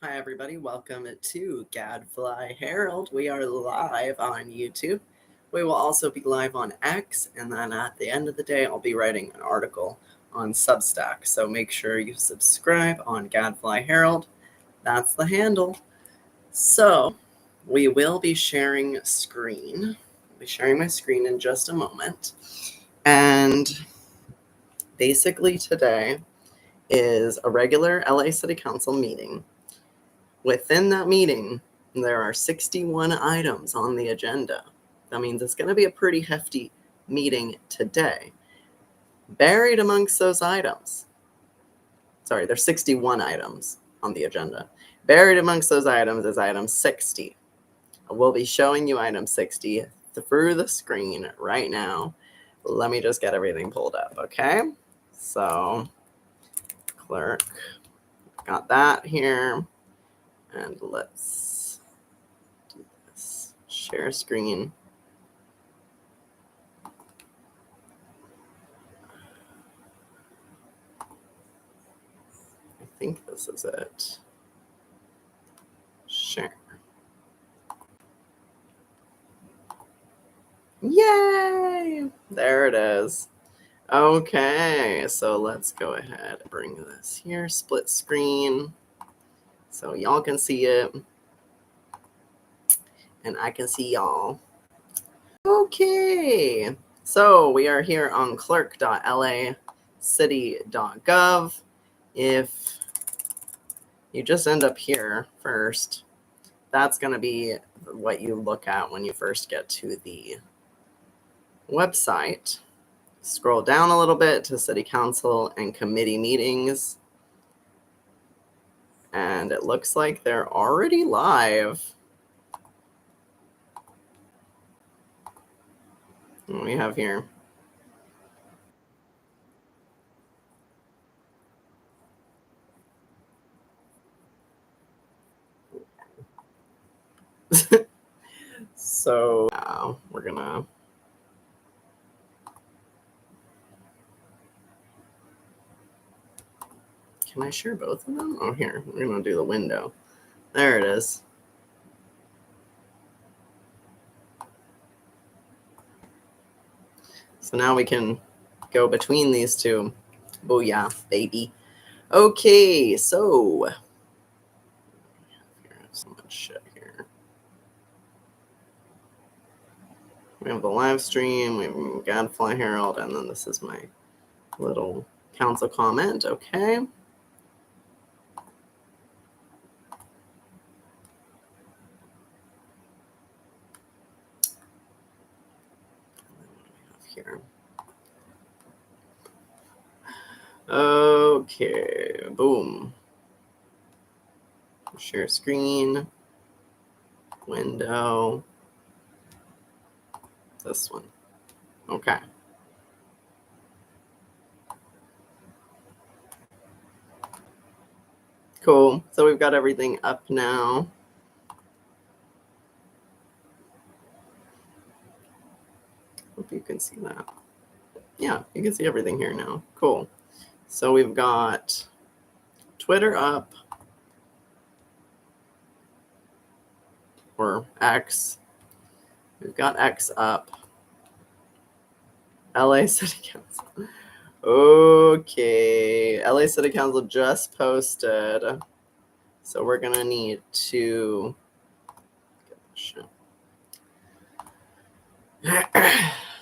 Hi, everybody. Welcome to Gadfly Herald. We are live on YouTube. We will also be live on X, and then at the end of the day, I'll be writing an article on Substack. So make sure you subscribe on Gadfly Herald. That's the handle. So we will be sharing screen. I'll be sharing my screen in just a moment. And basically today is a regular LA City Council meeting. Within that meeting, there are 61 items on the agenda. That means it's going to be a pretty hefty meeting today. Buried amongst those items, there's 61 items on the agenda. Buried amongst those items is item 60. We'll be showing you item 60 through the screen right now. Let me just get everything pulled up, okay? So, clerk, got that here. And let's do this. Share screen. I think this is it. Share. Yay! There it is. Okay, so let's go ahead and bring this here. Split screen. So y'all can see it. And I can see y'all. Okay, so we are here on clerk.lacity.gov. If you just end up here first, that's going to be what you look at when you first get to the website. Scroll down a little bit to City Council and committee meetings. And it looks like they're already live. What do we have here? So we're gonna can I share both of them? Oh, here, we're gonna do the window. There it is. So now we can go between these two. Booyah, baby. Okay, so so much shit here. We have the live stream, we have Gadfly Herald, and then this is my little council comment. Okay. Here. Okay, boom. Share screen, window, this one. Okay. Cool. So we've got everything up now. Hope you can see that. Yeah, you can see everything here now. Cool. So we've got Twitter up, or X. We've got X up. LA City Council. Okay. LA City Council just posted. So we're going to need to get this shit.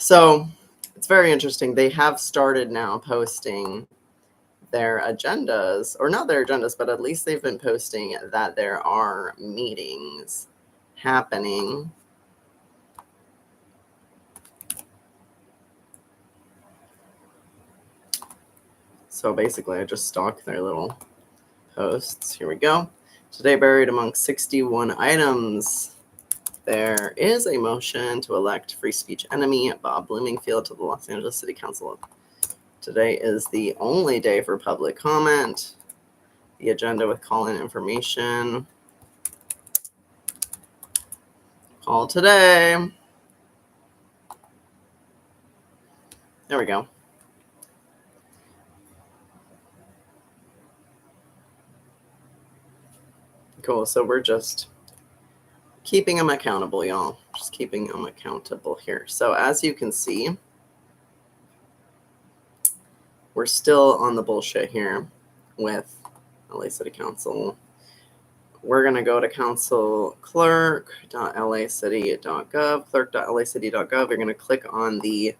So it's very interesting. They have started now posting their agendas, or not their agendas, but at least they've been posting that there are meetings happening. So basically, I just stalked their little posts. Here we go. Today, buried among 61 items, there is a motion to elect free speech enemy Bob Bloomingfield to the Los Angeles City Council. Today is the only day for public comment. The agenda with call-in information. Call today. There we go. Cool. So we're just keeping them accountable, y'all. Just keeping them accountable here. So as you can see, we're still on the bullshit here with LA City Council. We're going to go to council clerk.lacity.gov, clerk.lacity.gov. You're going to click on the ...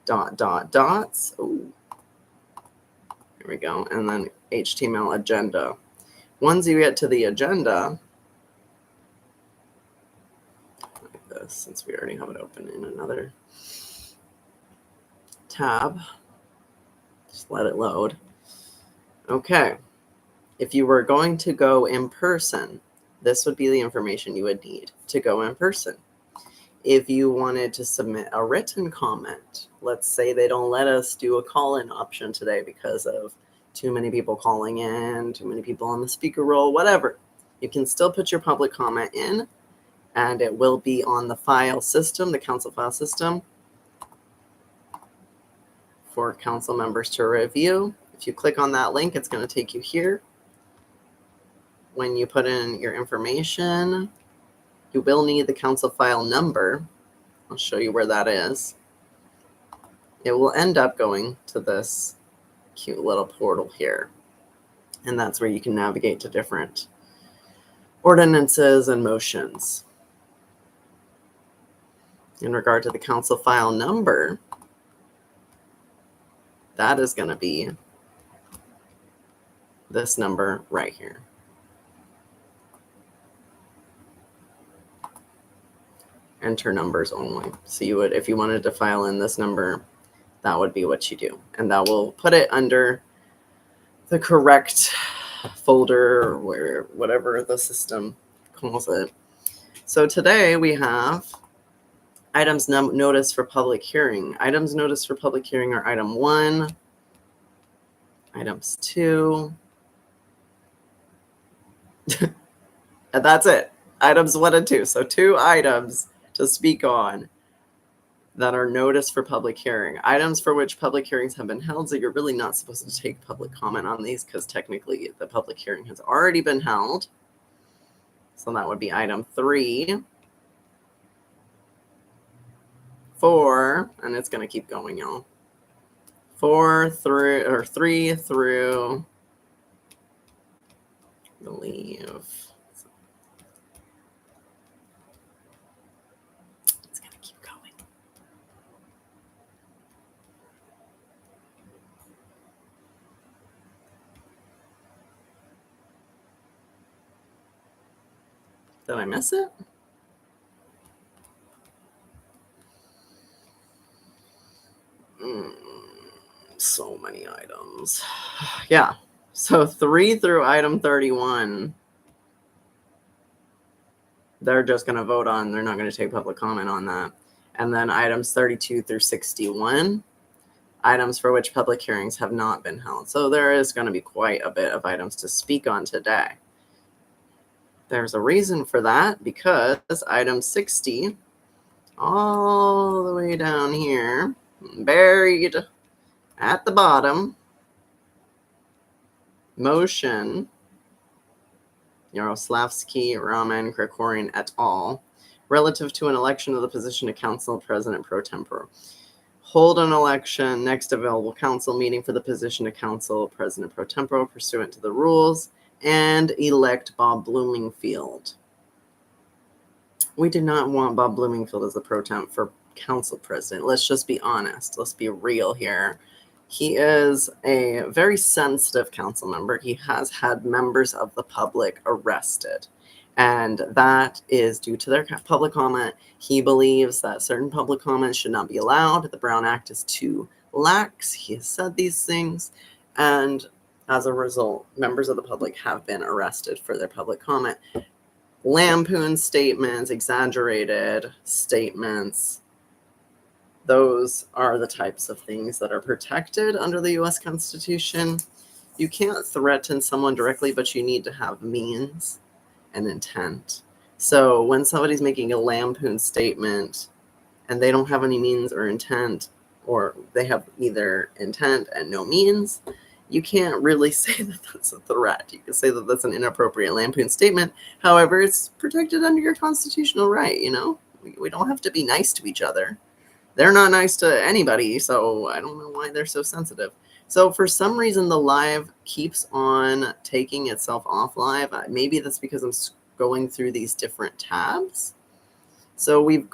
dots. Ooh. Here we go. And then HTML agenda. Once you get to the agenda, like this, since we already have it open in another tab, just let it load. Okay. If you were going to go in person, this would be the information you would need to go in person. If you wanted to submit a written comment, let's say they don't let us do a call-in option today because of too many people calling in, too many people on the speaker role, whatever. You can still put your public comment in, and it will be on the file system, the council file system, for council members to review. If you click on that link, it's going to take you here. When you put in your information, you will need the council file number. I'll show you where that is. It will end up going to this cute little portal here. And that's where you can navigate to different ordinances and motions. In regard to the council file number, that is going to be this number right here. Enter numbers only. So you would, if you wanted to file in this number, that would be what you do. And that will put it under the correct folder, where whatever the system calls it. So today we have items notice for public hearing. Items notice for public hearing are item 1, items 2, and that's it. Items 1 and 2. So 2 items to speak on that are noticed for public hearing. Items for which public hearings have been held, so you're really not supposed to take public comment on these because technically the public hearing has already been held. So that would be item 3, 4, and it's going to keep going, y'all. 3 through, I believe, it's going to keep going. Did I miss it? So many items. Yeah. So 3 through item 31, they're just going to vote on. They're not going to take public comment on that. And then items 32 through 61, items for which public hearings have not been held. So there is going to be quite a bit of items to speak on today. There's a reason for that, because item 60, all the way down here, buried at the bottom, motion Yaroslavsky, Raman, Krikorian et al., relative to an election of the position of council president pro tempore. Hold an election, next available council meeting for the position of council president pro tempore pursuant to the rules, and elect Bob Bloomingfield. We do not want Bob Bloomingfield as the pro temp for council president. Let's just be honest. Let's be real here. He is a very sensitive council member. He has had members of the public arrested, and that is due to their public comment. He believes that certain public comments should not be allowed. The Brown Act is too lax. He has said these things, and as a result, members of the public have been arrested for their public comment. Lampoon statements, exaggerated statements, those are the types of things that are protected under the U.S. Constitution. You can't threaten someone directly, but you need to have means and intent. So when somebody's making a lampoon statement and they don't have any means or intent, or they have either intent and no means, you can't really say that that's a threat. You can say that that's an inappropriate lampoon statement. However, it's protected under your constitutional right, you know? We don't have to be nice to each other. They're not nice to anybody, so I don't know why they're so sensitive. So for some reason, the live keeps on taking itself off live. Maybe that's because I'm going through these different tabs. So we've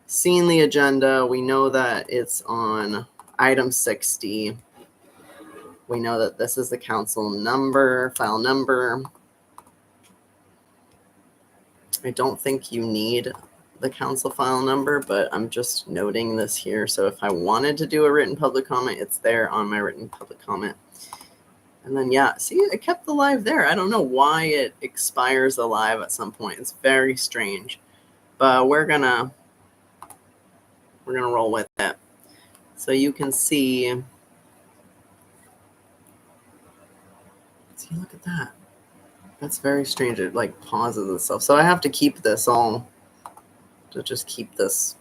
seen the agenda. We know that it's on item 60. We know that this is the council number, file number. I don't think you need the council file number, but I'm just noting this here. So if I wanted to do a written public comment, it's there on my written public comment. And then, yeah, see, it kept the live there. I don't know why it expires the live at some point. It's very strange, but we're gonna roll with it. So you can see, look at that. That's very strange. It like pauses itself. So I have to keep this all, to just keep this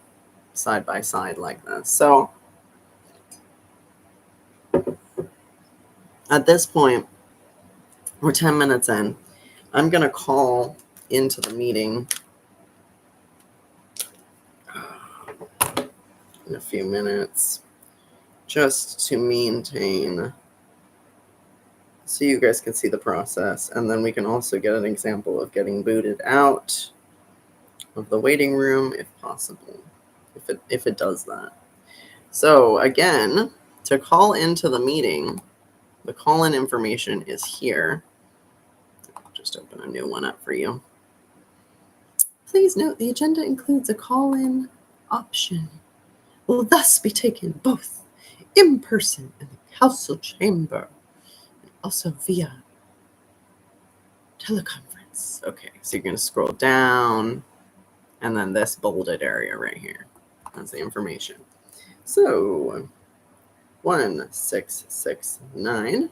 side by side like this. So at this point, we're 10 minutes in. I'm going to call into the meeting in a few minutes just to maintain, so you guys can see the process. And then we can also get an example of getting booted out of the waiting room if possible, if it does that. So again, to call into the meeting, the call-in information is here. I'll just open a new one up for you. Please note the agenda includes a call-in option. Will thus be taken both in person in the council chamber and also via teleconference. Okay, so you're going to scroll down, and then this bolded area right here. That's the information. So 1669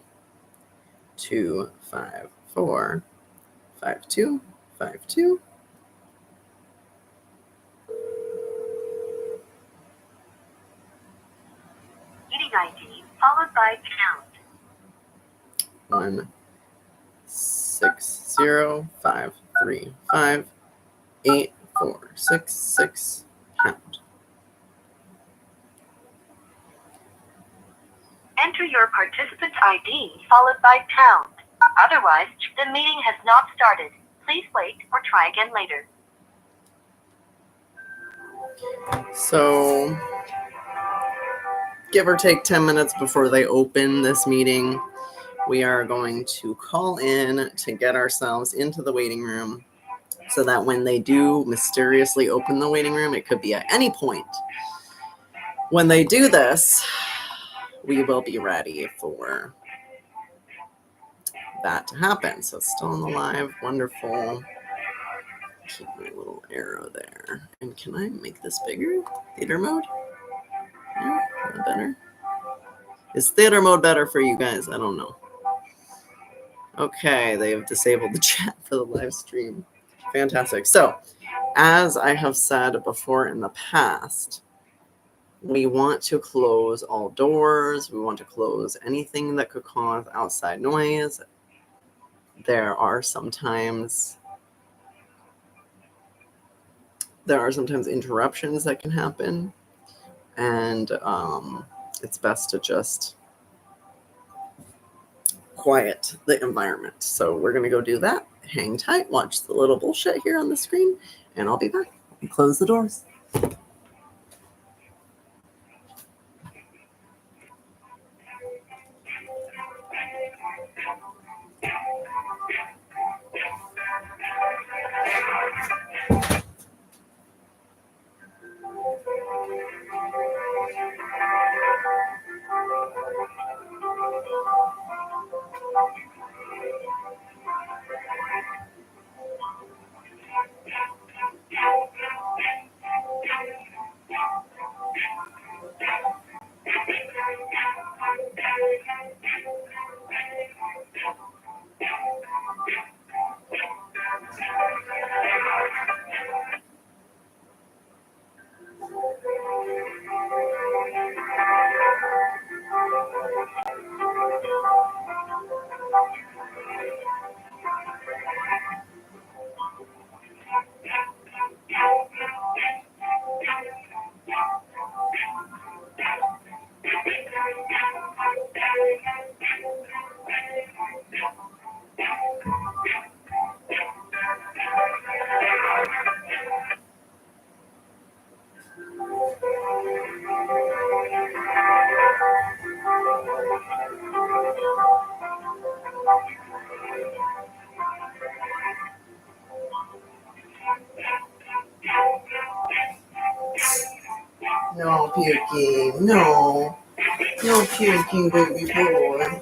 254 5252. Meeting ID followed by pound. 1605358466 pound. Enter your participant's ID followed by pound. Otherwise, the meeting has not started. Please wait or try again later. So, give or take 10 minutes before they open this meeting, we are going to call in to get ourselves into the waiting room so that when they do mysteriously open the waiting room, it could be at any point. When they do this, we will be ready for that to happen. So it's still on the live. Wonderful. Keep my little arrow there. And can I make this bigger? Theater mode? Yeah, better. Is theater mode better for you guys? I don't know. Okay, they have disabled the chat for the live stream. Fantastic. So, as I have said before in the past, we want to close all doors. We want to close anything that could cause outside noise. There are sometimes interruptions that can happen, and it's best to just quiet the environment. So we're going to go do that. Hang tight, watch the little bullshit here on the screen, and I'll be back. And close the doors. No puking, no. No puking, baby boy.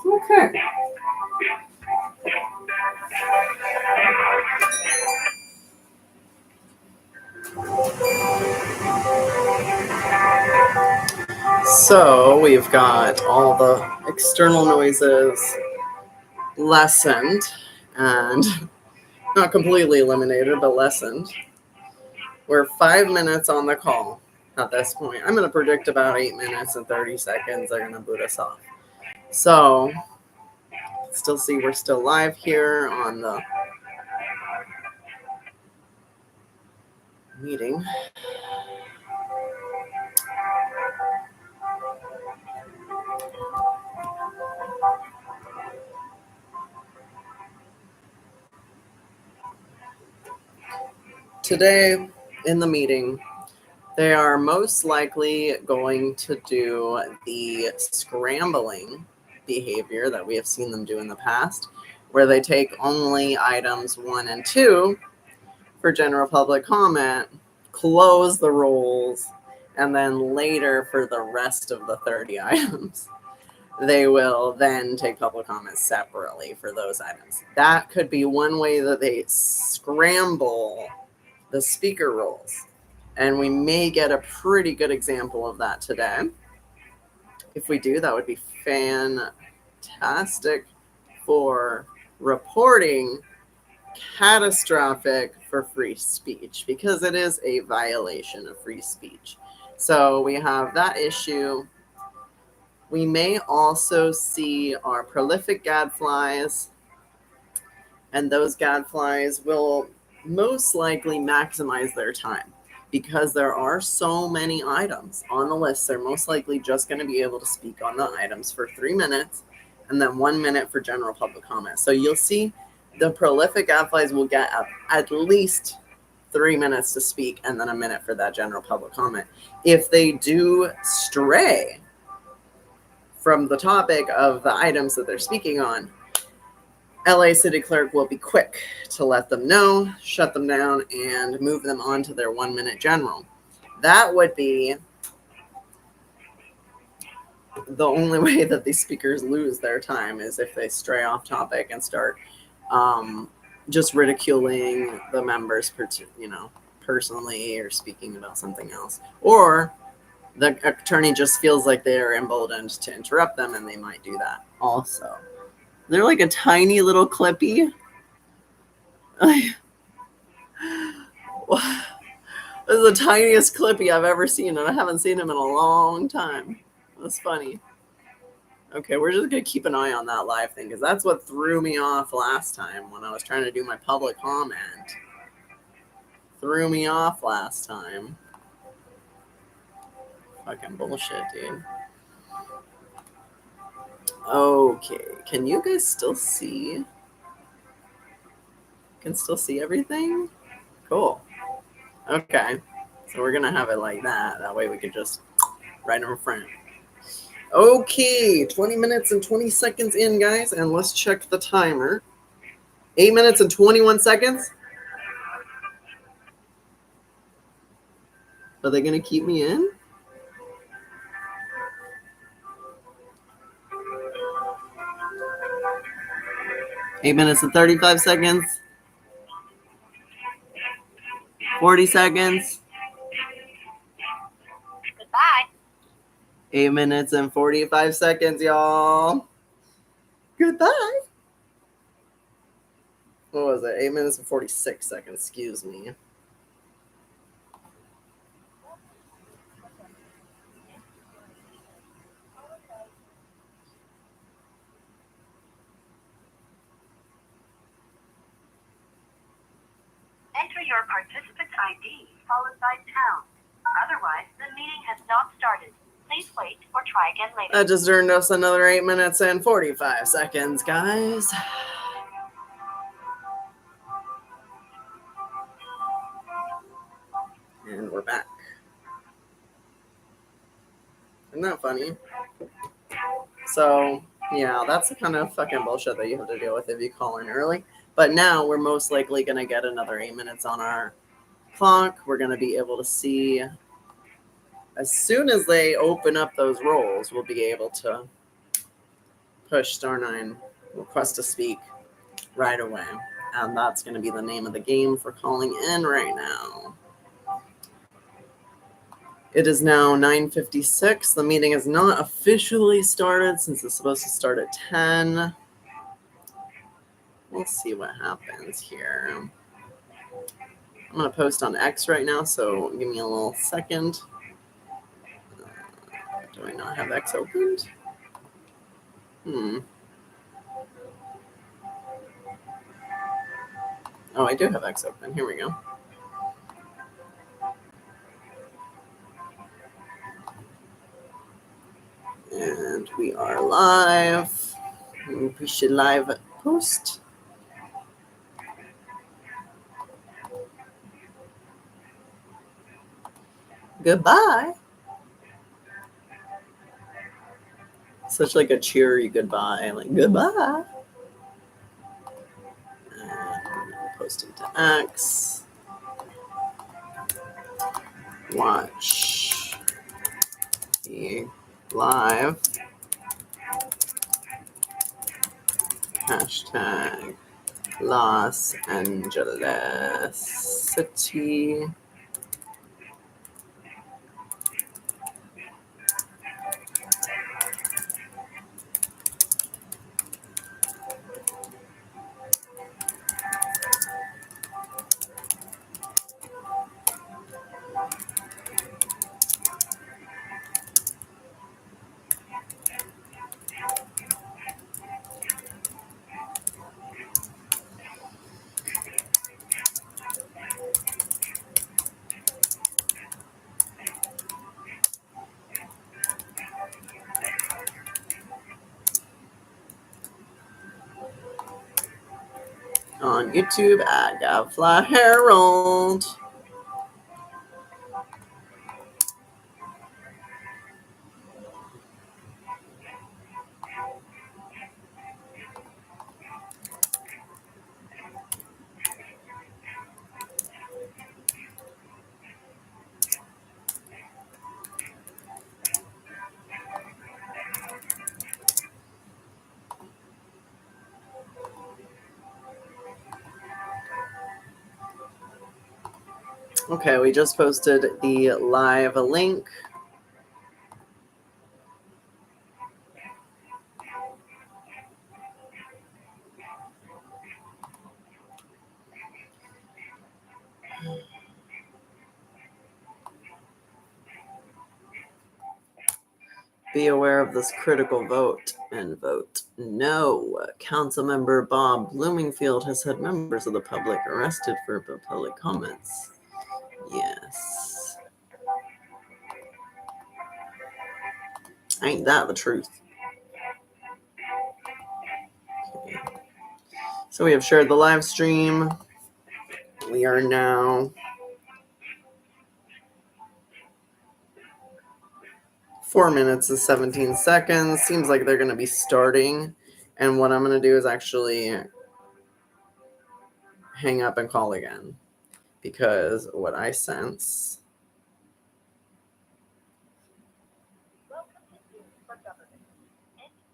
Okay. So we've got all the external noises lessened and not completely eliminated, but lessened. We're 5 minutes on the call at this point. I'm going to predict about 8 minutes and 30 seconds they're going to boot us off. So, still see we're still live here on the meeting. Today in the meeting, they are most likely going to do the scrambling behavior that we have seen them do in the past, where they take only items 1 and 2 for general public comment, close the rolls, and then later for the rest of the 30 items, they will then take public comment separately for those items. That could be one way that they scramble the speaker roles. And we may get a pretty good example of that today. If we do, that would be fantastic for reporting catastrophic for free speech, because it is a violation of free speech. So we have that issue. We may also see our prolific gadflies, and those gadflies will most likely maximize their time because there are so many items on the list. They're most likely just going to be able to speak on the items for 3 minutes and then 1 minute for general public comment. So you'll see the prolific gadflies will get at least 3 minutes to speak and then 1 minute for that general public comment. If they do stray from the topic of the items that they're speaking on, LA City Clerk will be quick to let them know, shut them down, and move them on to their 1 minute general. That would be the only way that these speakers lose their time, is if they stray off topic and start just ridiculing the members, personally, or speaking about something else. Or the attorney just feels like they are emboldened to interrupt them, and they might do that also. They're like a tiny little clippy. This is the tiniest clippy I've ever seen, and I haven't seen him in a long time. That's funny. Okay, we're just going to keep an eye on that live thing, because that's what threw me off last time when I was trying to do my public comment. Threw me off last time. fucking bullshit, dude. Okay, can you guys still see? Can still see everything? Cool. Okay, so we're gonna have it like that. That way we can just right in front. Okay, 20 minutes and 20 seconds in, guys, and let's check the timer. 8 minutes and 21 seconds. Are they gonna keep me in? Eight minutes and 35 seconds. 40 seconds. Goodbye. 8 minutes and 45 seconds, y'all. Goodbye. What was it? 8 minutes and 46 seconds, excuse me. Enter your participant's ID followed by pound. Otherwise, the meeting has not started. Please wait or try again later. That just earned us another 8 minutes and 45 seconds, guys. And we're back. Isn't that funny? So, yeah, that's the kind of fucking bullshit that you have to deal with if you call in early. But now we're most likely going to get another 8 minutes on our clock. We're going to be able to see, as soon as they open up those roles, we'll be able to push *9, request to speak right away. And that's going to be the name of the game for calling in right now. It is now 9:56. The meeting has not officially started since it's supposed to start at 10. We'll see what happens here. I'm going to post on X right now, so give me a little second. Do I not have X opened? Oh, I do have X open. Here we go. And we are live. We should live post. Goodbye. Such like a cheery goodbye, like goodbye. And post it to X. Watch the live. Hashtag Los Angeles City. On YouTube at Gadfly Herald. Okay, we just posted the live link. Be aware of this critical vote and vote no. Councilmember Bob Bloomingfield has had members of the public arrested for public comments. Yes. Ain't that the truth? So we have shared the live stream. We are now 4 minutes and 17 seconds. Seems like they're going to be starting. And what I'm going to do is actually hang up and call again. Because what I sense...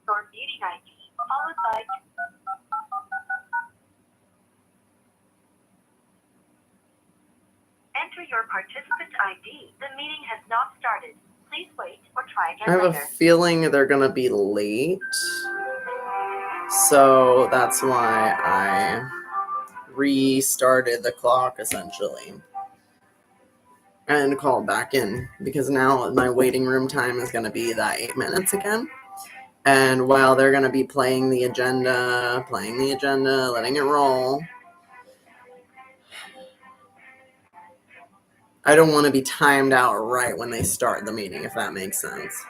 Your meeting ID followed by enter your participant ID. The meeting has not started. Please wait or try again I have later. a feeling they're going to be late. So that's why I restarted the clock, essentially. And called back in. Because now my waiting room time is going to be that 8 minutes again. And while they're going to be playing the agenda, letting it roll, I don't want to be timed out right when they start the meeting, if that makes sense.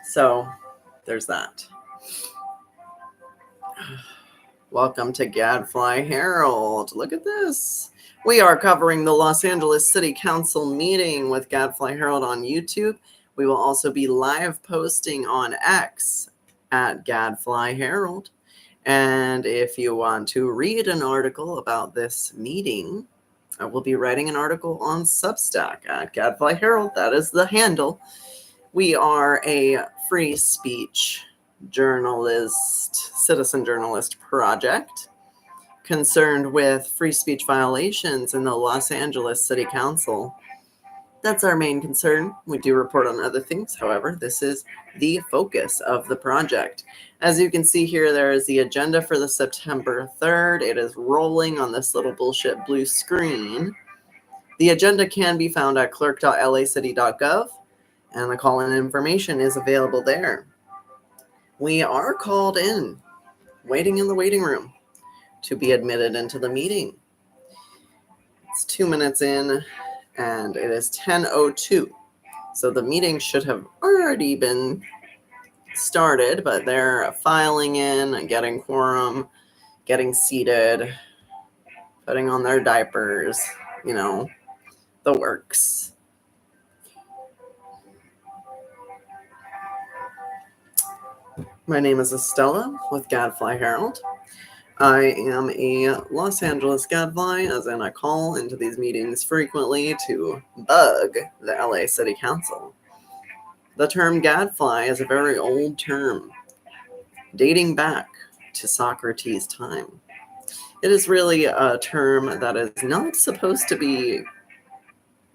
So, there's that. Welcome to Gadfly Herald. Look at this. We are covering the Los Angeles City Council meeting with Gadfly Herald on YouTube. We will also be live posting on X at Gadfly Herald. And if you want to read an article about this meeting, I will be writing an article on Substack at Gadfly Herald. That is the handle. We are a free speech citizen journalist project concerned with free speech violations in the Los Angeles City Council. That's our main concern. We do report on other things. However, this is the focus of the project. As you can see here, there is the agenda for the September 3rd. It is rolling on this little bullshit blue screen. The agenda can be found at clerk.lacity.gov, and the call-in information is available there. We are called in, waiting in the waiting room to be admitted into the meeting. It's 2 minutes in, and it is 10:02. So the meeting should have already been started, but they're filing in and getting quorum, getting seated, putting on their diapers, the works. My name is Estella with Gadfly Herald. I am a Los Angeles gadfly, as in I call into these meetings frequently to bug the LA City Council. The term gadfly is a very old term, dating back to Socrates' time. It is really a term that is not supposed to be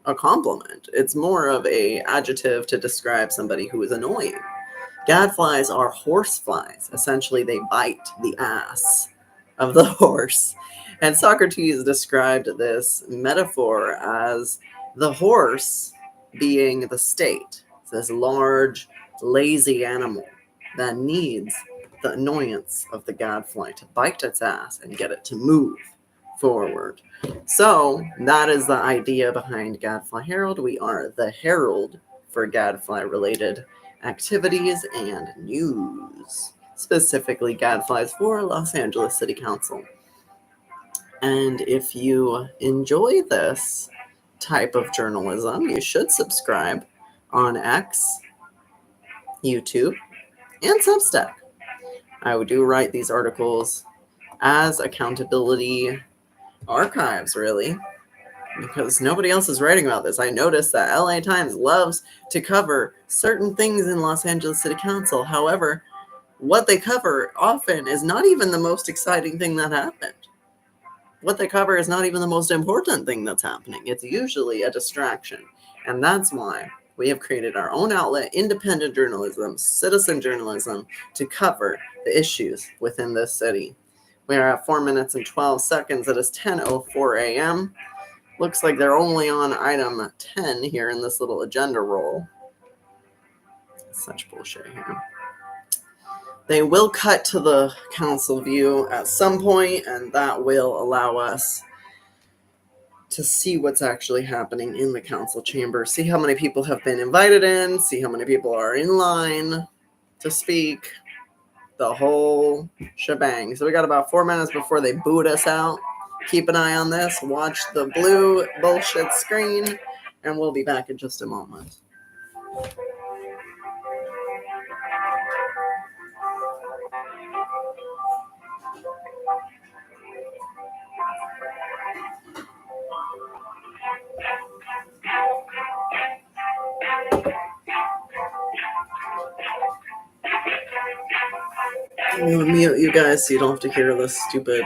a compliment. It's more of an adjective to describe somebody who is annoying. Gadflies are horseflies. Essentially, they bite the ass of the horse. And Socrates described this metaphor as the horse being the state. It's this large, lazy animal that needs the annoyance of the gadfly to bite its ass and get it to move forward. So that is the idea behind Gadfly Herald. We are the herald for gadfly-related activities and news, specifically gadflies for Los Angeles City Council. And if you enjoy this type of journalism, you should subscribe on X, YouTube, and Substack. I do write these articles as accountability archives, really, because nobody else is writing about this. I noticed that LA Times loves to cover certain things in Los Angeles City Council. However, what they cover often is not even the most exciting thing that happened. What they cover is not even the most important thing that's happening. It's usually a distraction. And that's why we have created our own outlet, independent journalism, citizen journalism, to cover the issues within this city. We are at 4 minutes and 12 seconds. It is 10:04 a.m. Looks like they're only on item 10 here in this little agenda roll. Such bullshit here. They will cut to the council view at some point, and that will allow us to see what's actually happening in the council chamber, see how many people have been invited in, see how many people are in line to speak, the whole shebang. So we got about 4 minutes before they boot us out. Keep an eye on this, watch the blue bullshit screen, and we'll be back in just a moment. I'm gonna mute you guys so you don't have to hear this stupid.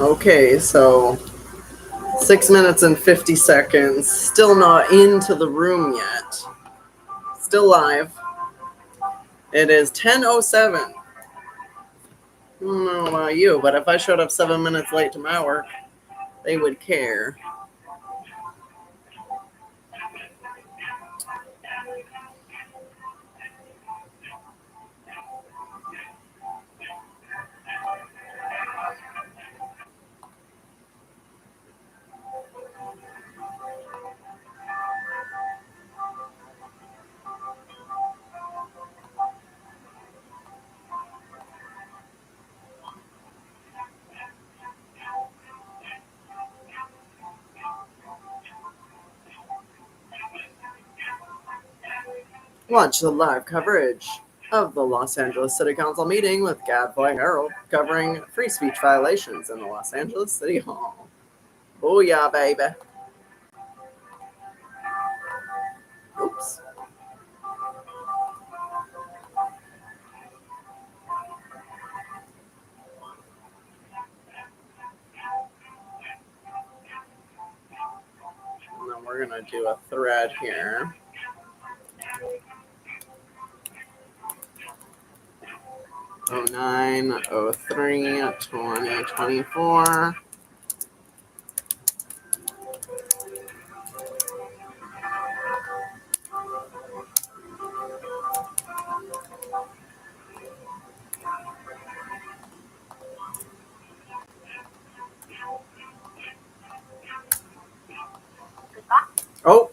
Okay, so 6 minutes and 50 seconds. Still not into the room yet. Still live. It is 10:07. I don't know about you, but if I showed up 7 minutes late to my work, they would care. Watch the live coverage of the Los Angeles City Council meeting with Gadfly Herald covering free speech violations in the Los Angeles City Hall. Oh yeah, baby. Oops. And then we're going to do a thread here. Oh 09, 03, 2024. Oh,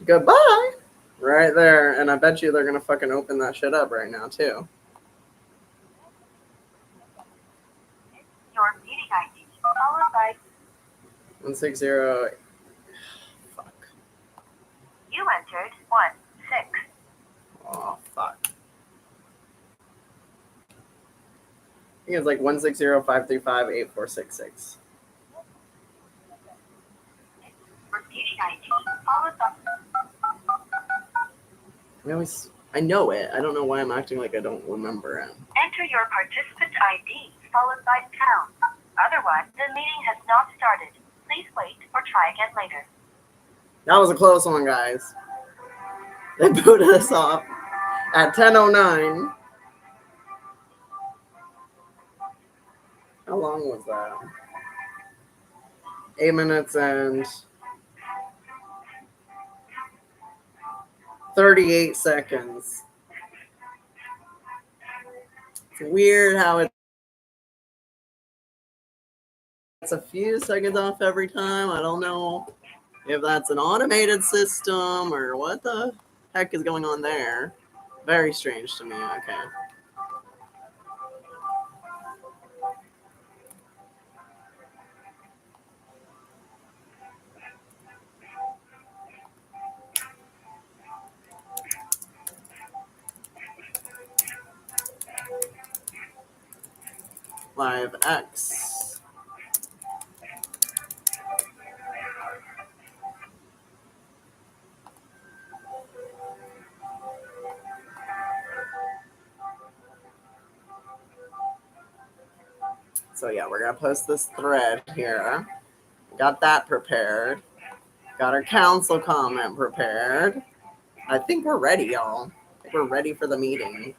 goodbye. Right there. And I bet you they're going to fucking open that shit up right now, too. Your meeting ID followed by 160. Fuck. you entered 16. Oh, fuck. I think it's like 160-535-8466. Your meeting ID followed by I know it. I don't know why I'm acting like I don't remember it. enter your participant ID followed by pound. Otherwise, the meeting has not started. Please wait or try again later. That was a close one, guys. They booted us off at 10:09. long was that? 8 minutes and 38 seconds. It's weird how it's a few seconds off every time. I don't know if that's an automated system or what the heck is going on there. Very strange to me. Okay. Live X. So yeah, we're gonna post this thread here. Got that prepared. Got our council comment prepared. I think we're ready, y'all. I think we're ready for the meeting.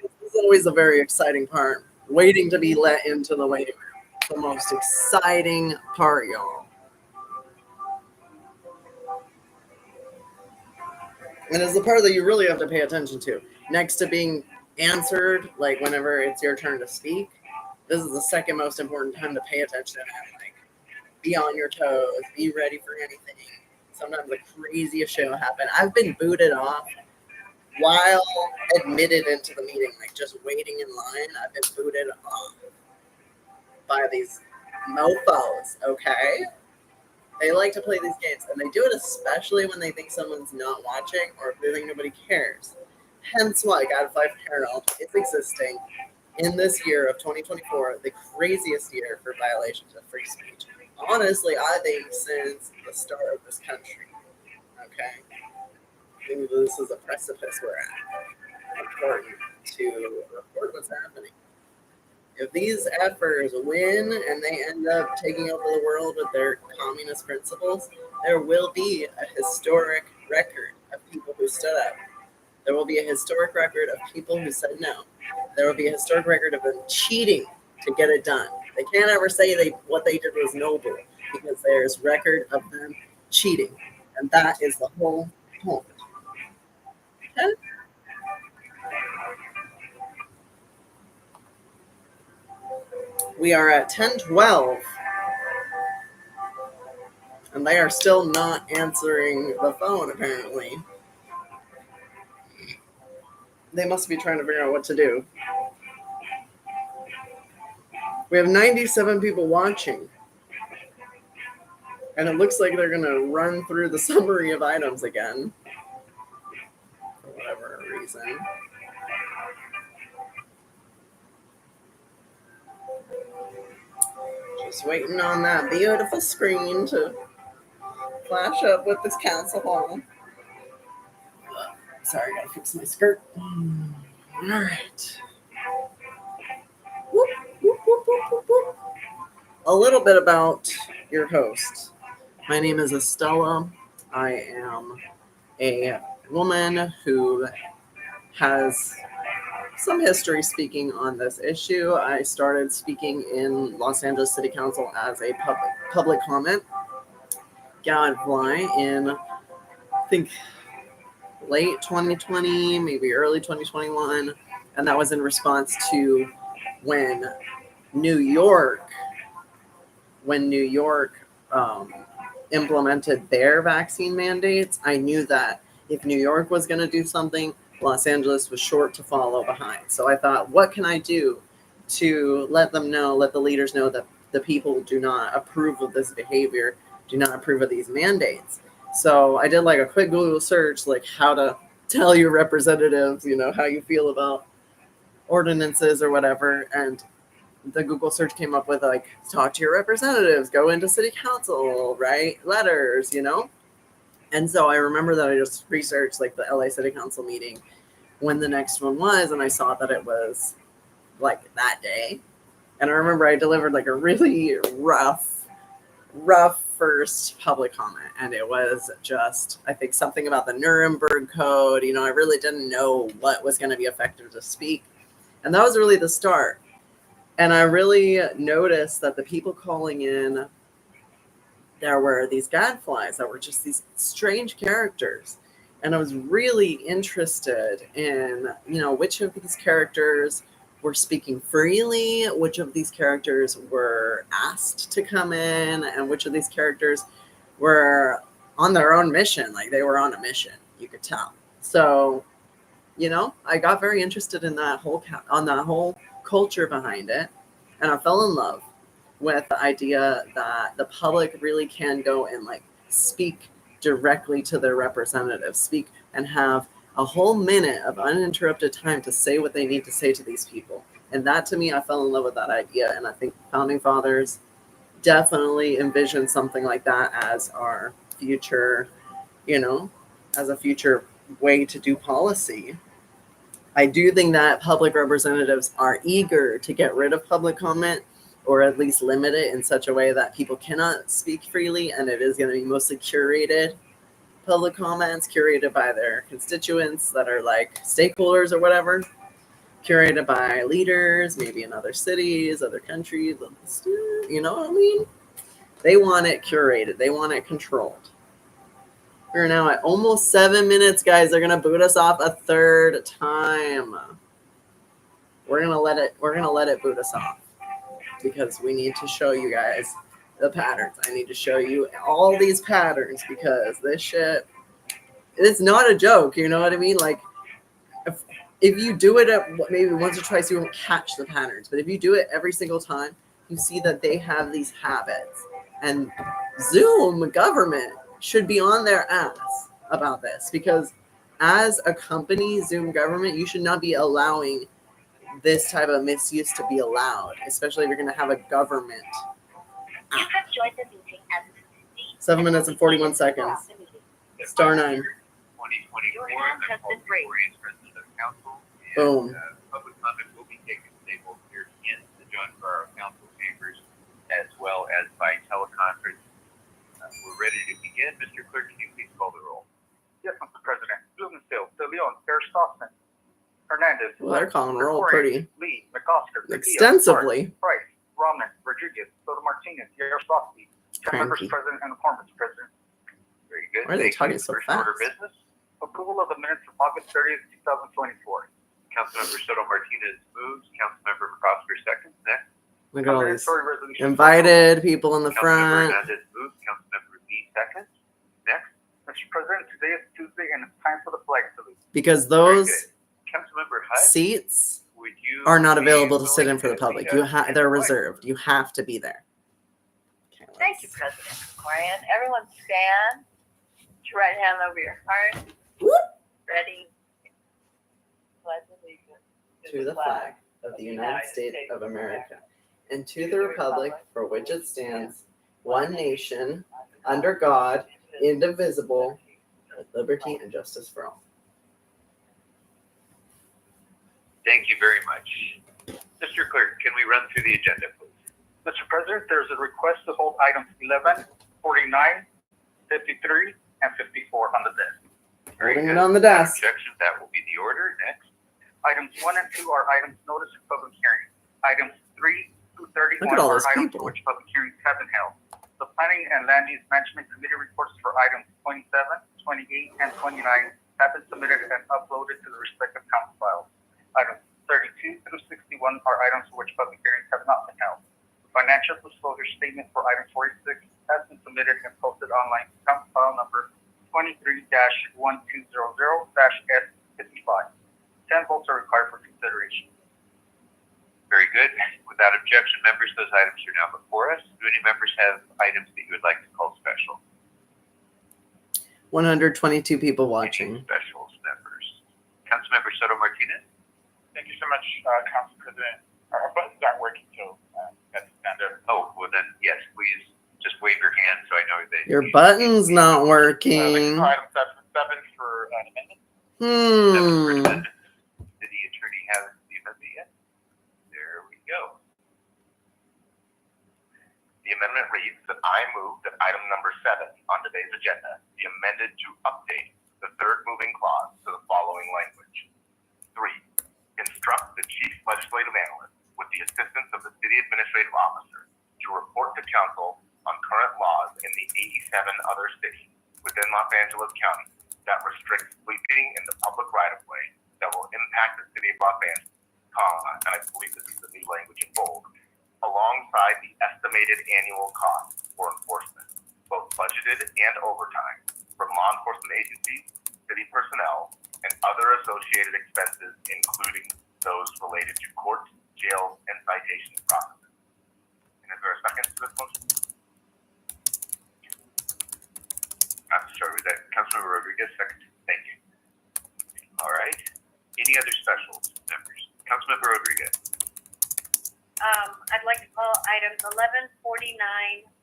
This is always a very exciting part. Waiting to be let into the waiting room. The most exciting part, y'all. And it's the part that you really have to pay attention to. Next to being answered, like whenever it's your turn to speak, this is the second most important time to pay attention and like be on your toes, be ready for anything. Sometimes the craziest shit will happen. I've been booted off while admitted into the meeting, like just waiting in line. I've been booted off by these mofos, okay? They like to play these games, and they do it especially when they think someone's not watching or if they think nobody cares. Hence why Gadfly Herald is existing in this year of 2024, the craziest year for violations of free speech. Honestly, I think since the start of this country, okay? I think this is a precipice we're at. Important to report what's happening. If these efforts win and they end up taking over the world with their communist principles, there will be a historic record of people who stood up. There will be a historic record of people who said no. There will be a historic record of them cheating to get it done. They can't ever say what they did was noble because there's record of them cheating. And that is the whole point. Okay? We are at 10:12. And they are still not answering the phone, apparently. They must be trying to figure out what to do. We have 97 people watching. And it looks like they're going to run through the summary of items again. For whatever reason. Just waiting on that beautiful screen to flash up with this council hall. Sorry, I gotta fix my skirt. All right. Whoop, whoop, whoop, whoop, whoop, whoop. A little bit about your host. My name is Estella. I am a woman who has some history speaking on this issue. I started speaking in Los Angeles City Council as a public comment Gadfly in, I think, late 2020, maybe early 2021, and that was in response to when New York implemented their vaccine mandates. I knew that if New York was going to do something, Los Angeles was short to follow behind. So I thought, what can I do to let the leaders know that the people do not approve of this behavior, do not approve of these mandates. So I did like a quick Google search, like how to tell your representatives, how you feel about ordinances or whatever. And the Google search came up with like, talk to your representatives, go into city council, write letters, And so I remember that I just researched like the LA City Council meeting when the next one was, and I saw that it was like that day. And I remember I delivered like a really rough first public comment, and it was just, I think, something about the Nuremberg Code. I really didn't know what was going to be effective to speak. And that was really the start. And I really noticed that the people calling in, there were these gadflies that were just these strange characters. And I was really interested in, which of these characters were speaking freely, which of these characters were asked to come in, and which of these characters were on their own mission. Like they were on a mission, you could tell. So, I got very interested in that whole culture behind it, and I fell in love with the idea that the public really can go and speak directly to their representatives, speak and have a whole minute of uninterrupted time to say what they need to say to these people. And that, to me, I fell in love with that idea. And I think founding fathers definitely envisioned something like that as our future, as a future way to do policy. I do think that public representatives are eager to get rid of public comment, or at least limit it in such a way that people cannot speak freely, and it is going to be mostly curated public comments, curated by their constituents that are like stakeholders or whatever, curated by leaders, maybe in other cities, other countries, you know what I mean? They want it curated. They want it controlled. We're now at almost 7 minutes, guys. They're gonna boot us off a third time. We're gonna let it boot us off because we need to show you guys the patterns. I need to show you all these patterns because this shit, it's not a joke. You know what I mean? Like, if you do it maybe once or twice, you won't catch the patterns. But if you do it every single time, you see that they have these habits. And Zoom government should be on their ass about this, because as a company, Zoom government, you should not be allowing this type of misuse to be allowed, especially if you're going to have a government. You have joined the meeting at 7 minutes and 41 seconds. Star 9. Your hand has been raised. Boom. Public comment will be taken stable here in the John Borough Council chambers as well as by teleconference. We're ready to begin. Mr. Clerk, can you please call the roll? Yes, Mr. President. Blumenstiel, De Leon, Aristotle, Hernandez. Well, they're calling roll pretty Lee, McOsker, extensively. Price, Rahman, Rodriguez, Soto Martinez, Aristotle, 10 members Cranky. present and a quorum, Mr. President. Very good. Why are they Thank talking you. so First fast? order of business. Approval of the minutes from August 30th, 2024. Councilmember Soto Martinez moves. Councilmember McOsker seconds. Next. Look at all these Mandatory resolution. invited people in the Councilmember front. Hernandez moves. Councilmember Lee seconds. Next. Mr. President, today is Tuesday and it's time for the flag salute. Because Very those good. Councilmember Hutt, seats would you are not be available to sit willing in for the to public. lead us in They're the flag? reserved. You have to be there. Okay, Thank you, President Corian. Everyone stand. Put your right hand over your heart. Whoop. Ready. Pledge allegiance To the flag of the United States of America and to the republic for which it stands, one nation, under God, indivisible, with liberty and justice for all. Thank you very much. Mr. Clerk, can we run through the agenda, please? Mr. President, there's a request to hold items 11, 49, 53, and 54 on the desk. Very Holding good. it on the Without desk. objection, that will be the order. Next. Items 1 and 2 are items notice of public hearing. Items 3 through 31 Look at all are those items people. for which public hearings have been held. The Planning and Land Use Management Committee reports for items 27, 28, and 29 have been submitted and uploaded to the respective council files. Items 32 through 61 are items for which public hearings have not been held. The financial disclosure statement for item 46 has been submitted and posted online to council file number 23-1200-S55. 10 votes are required for consideration. Very good. Without objection, members, those items are now before us. Do any members have items that you would like to call special? 122 people Any watching. specials, members? Councilmember Soto Martinez? Thank you so much, Council President. Our buttons aren't working, so that's standard. Oh, well then, yes, please just wave your hand so I know that Your button's not working. Item 7 for an amendment. Did the attorney have the amendment yet? There we go. The amendment reads that I move that item number 7 on today's agenda be amended to update the third moving clause to the following language. 3. Instruct the chief legislative analyst with the assistance of the city administrative officer to report to council on current laws in the 87 other cities within Los Angeles County that restrict sleeping in the public right-of-way that will impact the city of Los Angeles, and I believe this is the new language in bold, alongside the estimated annual cost for enforcement, both budgeted and overtime, from law enforcement agencies, city personnel, and other associated expenses, including those related to court, jail, and citation processes. And is there a second to this motion? I'm sorry, was that Councilmember Rodriguez? Second. Thank you. All right. Any other specials, members? Councilmember Rodriguez. I'd like to call items 11, 49,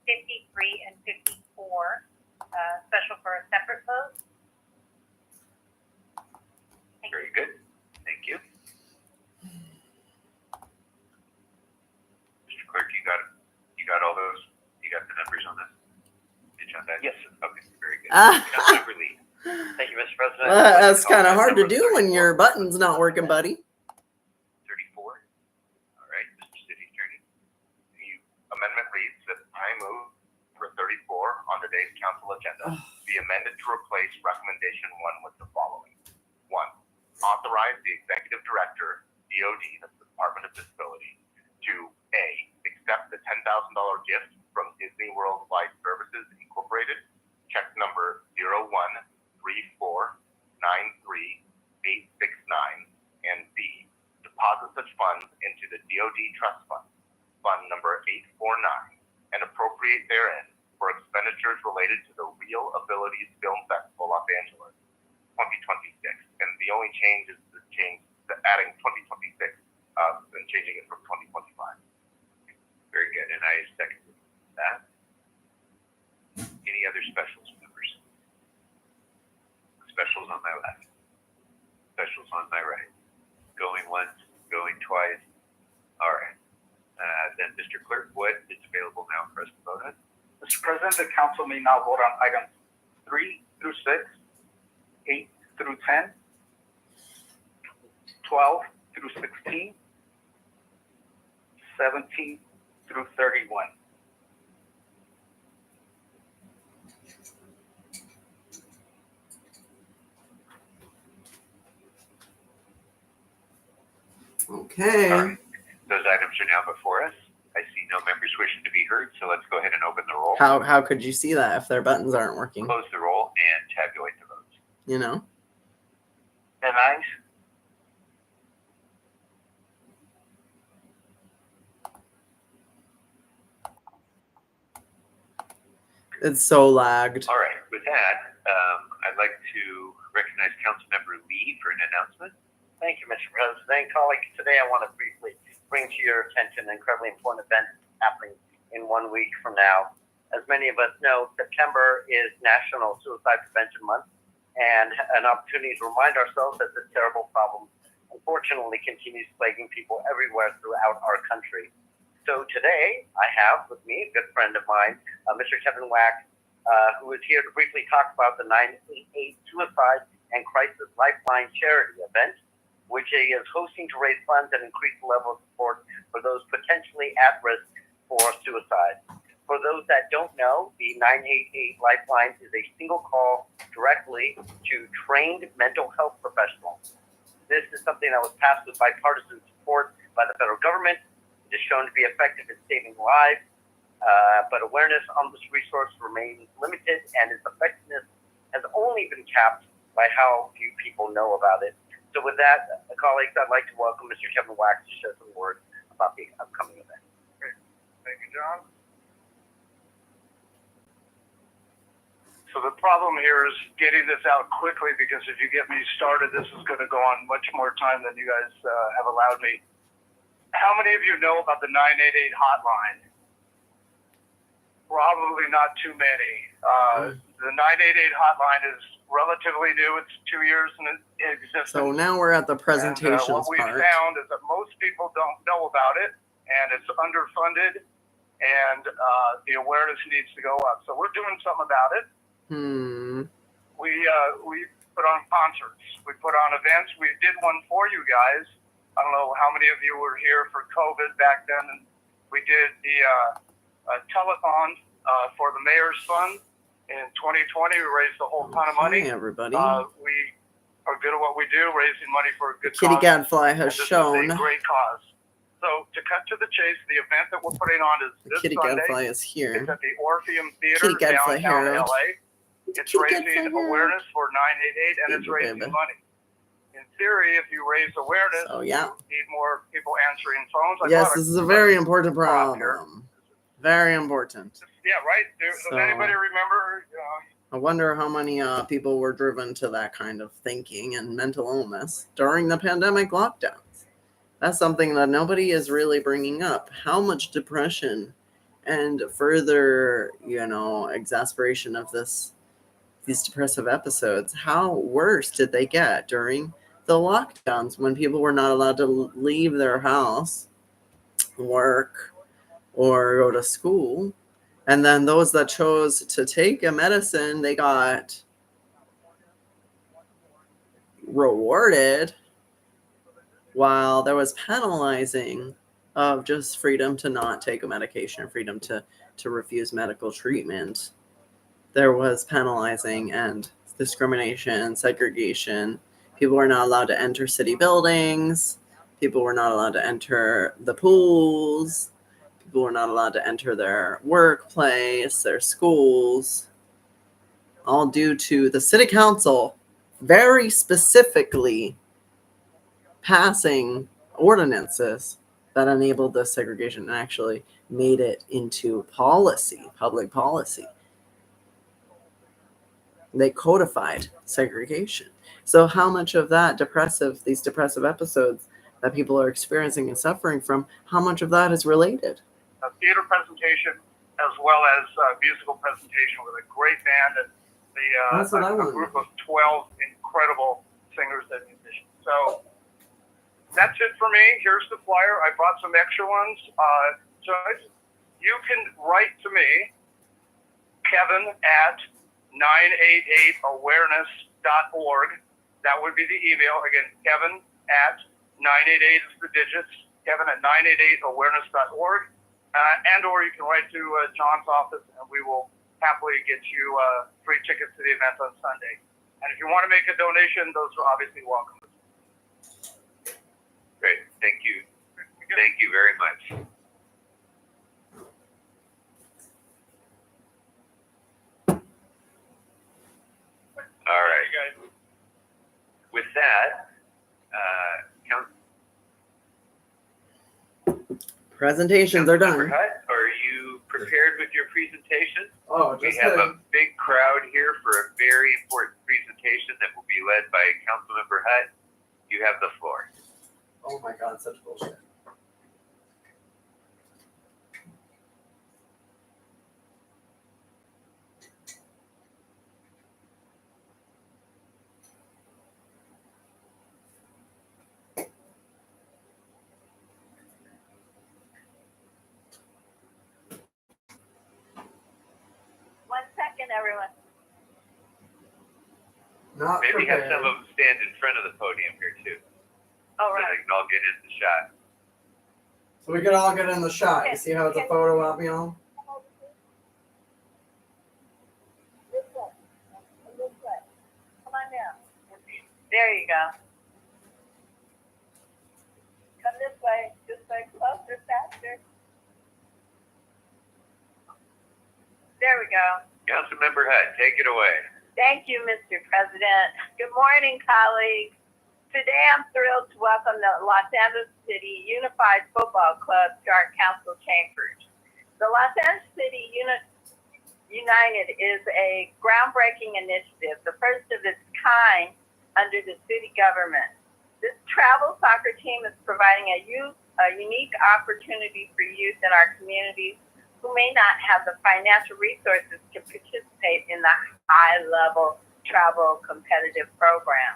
53, and 54 special for a separate vote. Very good. Thank you. Mr. Clerk, you got all those? You got the numbers on this? Did you have that? Yes. Okay, very good. Councilmember Lee. Thank you, Mr. President. That's kind of hard to do when your button's not working, buddy. 34. All right, Mr. City Attorney. The amendment reads that I move for 34 on today's council agenda be amended to replace recommendation 1 with the following. 1. Authorize the executive director, DOD, that's the Department of Disability, to A. accept the $10,000 gift from Disney World Flight Services Incorporated, check number 013493869, and B. deposit such funds into the DOD Trust Fund, Fund number 849, and appropriate therein for expenditures related to the Real Abilities Film Festival Los Angeles 2026. And the only change is adding 2026 and changing it from 2025. Very good, and I second that. Any other specials, members? Specials on my left. Specials on my right. Going once, going twice. All right. Then, Mr. Clerk, what is available now for us to vote on? Mr. President, the council may now vote on items 3 through 6, 8 through 10, 12 through 16, 17 through 31. Okay. All right. Those items are now before us. I see no members wishing to be heard, so let's go ahead and open the roll. How could you see that if their buttons aren't working? Close the roll and tabulate the votes. You know? And ayes? It's so lagged. All right. With that, I'd like to recognize Councilmember Lee for an announcement. Thank you, Mr. President. Colleagues, today I want to briefly bring to your attention an incredibly important event happening in 1 week from now. As many of us know, September is National Suicide Prevention Month, and an opportunity to remind ourselves that this terrible problem unfortunately continues plaguing people everywhere throughout our country. So today, I have with me a good friend of mine, Mr. Kevin Wack, who is here to briefly talk about the 988 Suicide and Crisis Lifeline charity event, which he is hosting to raise funds and increase the level of support for those potentially at risk for suicide. For those that don't know, the 988 Lifeline is a single call directly to trained mental health professionals. This is something that was passed with bipartisan support by the federal government. It is shown to be effective in saving lives, but awareness on this resource remains limited, and its effectiveness has only been capped by how few people know about it. So with that, colleagues, I'd like to welcome Mr. Kevin Wax to share some words about the upcoming event. Great. Thank you, John. So the problem here is getting this out quickly, because if you get me started, this is going to go on much more time than you guys have allowed me. How many of you know about the 988 hotline? Probably not too many. The 988 hotline is relatively new. It's 2 years in existence. So now we're at the presentations what we part. found is that most people don't know about it, and it's underfunded, and the awareness needs to go up. So we're doing something about it. We put on concerts. We put on events. We did one for you guys. I don't know how many of you were here for COVID back then. And we did the telethon for the Mayor's Fund in 2020. We raised a whole ton of money. Hey, everybody. We are good at what we do, raising money for a good Kitty cause. Gadfly has This shown. is a great cause. So to cut to the chase, the event that we're putting on is this Kitty Sunday. Gadfly is here. It's at the Orpheum Theater Kitty Gadfly downtown Herald. LA. It's Kitty raising Gadfly awareness for 988 and it's raising Baby. money. In theory, if you raise awareness, So yeah. you need more people answering phones. Yes, this is a very important problem. Very important. Yeah, right. Does So- anybody remember? I wonder how many people were driven to that kind of thinking and mental illness during the pandemic lockdowns. That's something that nobody is really bringing up. How much depression and further, exasperation of these depressive episodes, how worse did they get during the lockdowns when people were not allowed to leave their house, work, or go to school? And then those that chose to take a medicine, they got rewarded, while there was penalizing of just freedom to not take a medication, freedom to refuse medical treatment. There was penalizing and discrimination, segregation. People were not allowed to enter city buildings. People were not allowed to enter the pools. People were not allowed to enter their workplace, their schools, all due to the city council very specifically passing ordinances that enabled this segregation and actually made it into policy, public policy. They codified segregation. So how much of that these depressive episodes that people are experiencing and suffering from, how much of that is related? A theater presentation as well as a musical presentation with a great band and a group of 12 incredible singers and musicians. So that's it for me. Here's the flyer. I brought some extra ones. Joyce, you can write to me, Kevin at 988awareness.org. That would be the email. Again, Kevin at 988 is the digits. Kevin at 988awareness.org. Or you can write to John's office and we will happily get you free tickets to the event on Sunday. And if you want to make a donation, those are obviously welcome. Great. Thank you. Thank you very much. All right. With that, Presentations are Councilmember done. Hutt, are you prepared with your presentation? Oh, We have a big crowd here for a very important presentation that will be led by Councilmember Hutt. You have the floor. Oh my God, such bullshit. One second, everyone. Not Maybe have prepared. some of them stand in front of the podium here too, All so they right. can all get in the shot. So we could all get in the shot. You see how it's a photo op, y'all? This way. This way. Come on down. There you go. Come this way. This way. Closer, faster. There we go. Councilmember Hutt, take it away. Thank you, Mr. President. Good morning, colleagues. Today, I'm thrilled to welcome the Los Angeles City Unified Football Club to our council chambers. The Los Angeles City United is a groundbreaking initiative, the first of its kind under the city government. This travel soccer team is providing a unique opportunity for youth in our communities who may not have the financial resources to participate in the high-level travel competitive program.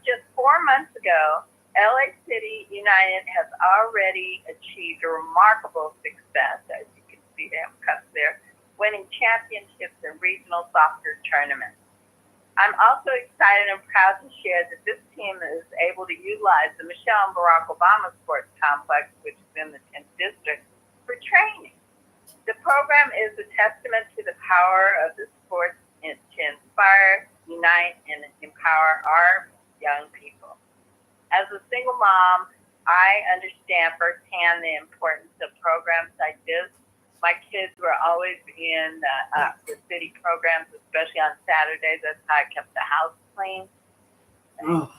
Just 4 months ago, LA City United has already achieved a remarkable success, as you can see they have cups there, winning championships in regional soccer tournaments. I'm also excited and proud to share that this team is able to utilize the Michelle and Barack Obama Sports Complex, which is in the 10th District, for training. The program is a testament to the power of the sports to inspire, unite, and empower our young people. As a single mom, I understand firsthand the importance of programs like this. My kids were always in the city programs, especially on Saturdays. That's how I kept the house clean. Oh,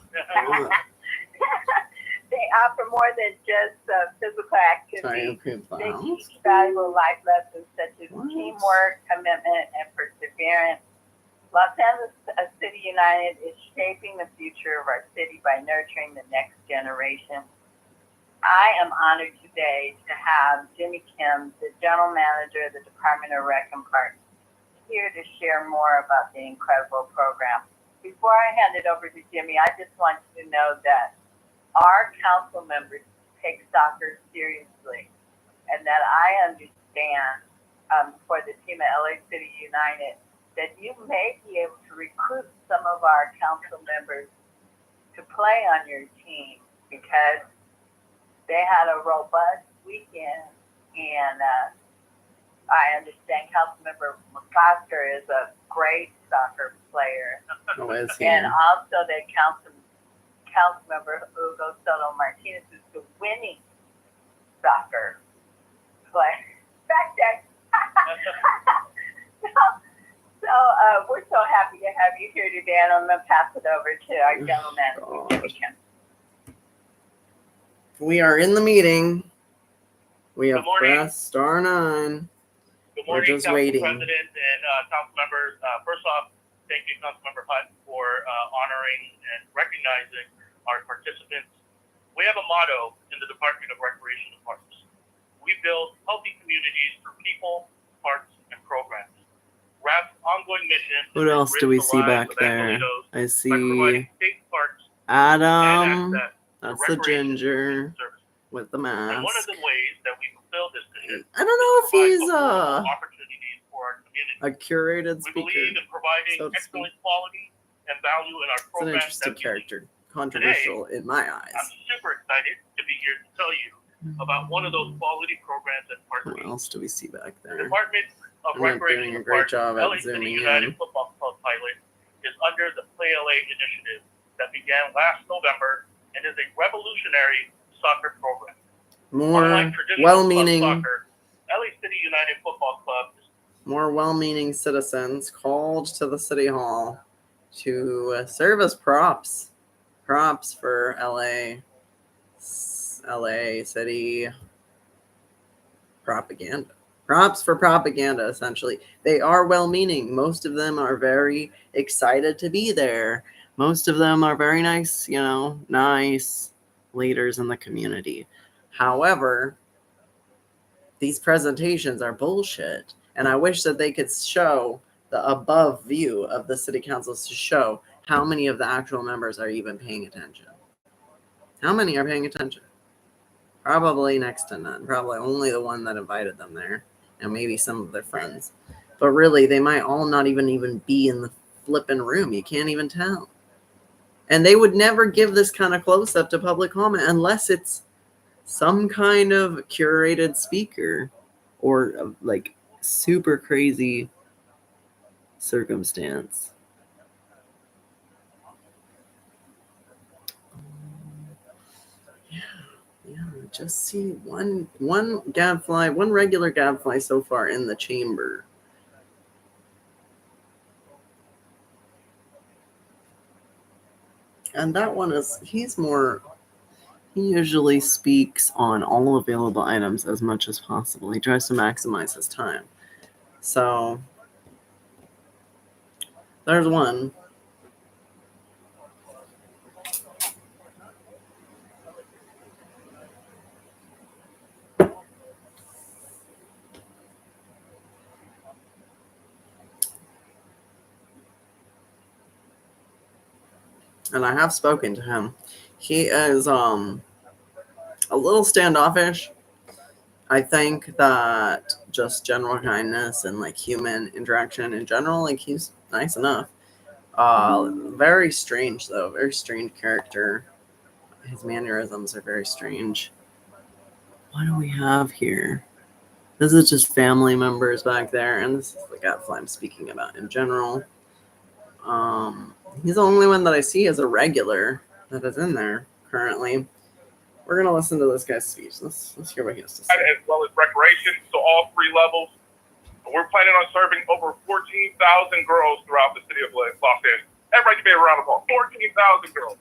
They offer more than just physical activity. They teach valuable life lessons such as teamwork, commitment, and perseverance. Los Angeles City United is shaping the future of our city by nurturing the next generation. I am honored today to have Jimmy Kim, the General Manager of the Department of Rec and Parks, here to share more about the incredible program. Before I hand it over to Jimmy, I just want you to know that our council members take soccer seriously, and that I understand for the team at LA City United that you may be able to recruit some of our council members to play on your team because they had a robust weekend, and I understand Councilmember McCosker is a great soccer player. Oh, is he? And also that Councilmember Hugo Soto Martinez is the winning soccer player. Back there. So we're so happy to have you here today, and I'm going to pass it over to our general manager, Jimmy Kim. We are in the meeting. We have Good morning. pressed star 9. Good We're morning, just Council waiting. President and Council members. First off, thank you, Councilmember Hutt, for honoring and recognizing our participants. We have a motto in the Department of Recreation and Parks. We build healthy communities through people, parks, and programs. RAP's ongoing mission What is to else do we enrich the see lives back of there? Angelinos I by see providing safe parks Adam. and access That's to the recreation ginger services. with the And one mask. of the ways that we fulfill this mission I don't know if provide he's affordable opportunities for our community. a curated We speaker. believe in providing so to excellent quality and value in our It's an programs. interesting that we character. Controversial in my I'm eyes. super excited to be here to tell you about one of those quality programs at Park What City. else do we see back The there? Department of I'm not Recreation doing a and great Parks, job at LA City zooming United in. Football Club pilot is under the Play LA initiative that began last November and is a revolutionary soccer program. More Unlike traditional well-meaning, club soccer, LA City United Football Club is more well-meaning citizens called to the city hall to serve as props for LA City propaganda. Props for propaganda, essentially. They are well-meaning. Most of them are very excited to be there. Most of them are very nice, nice leaders in the community. However, these presentations are bullshit, and I wish that they could show the above view of the city councils to show how many of the actual members are even paying attention. How many are paying attention? Probably next to none. Probably only the one that invited them there, and maybe some of their friends. But really, they might all not even be in the flipping room. You can't even tell. And they would never give this kind of close-up to public comment unless it's some kind of curated speaker or like super crazy circumstance. Yeah, just see one gadfly, one regular gadfly so far in the chamber. And that one he usually speaks on all available items as much as possible. He tries to maximize his time. So there's one. And I have spoken to him. He is a little standoffish. I think that just general kindness and like human interaction in general, like he's nice enough. Very strange though, very strange character. His mannerisms are very strange. What do we have here? This is just family members back there, and this is the Gadfly I'm speaking about in general. He's the only one that I see as a regular that is in there currently. We're gonna listen to this guy's speech. Let's hear what he has to say. As well as recreation, so all 3 levels. We're planning on serving over 14,000 girls throughout the city of Los Angeles. Everybody give me a round of applause. 14,000 girls.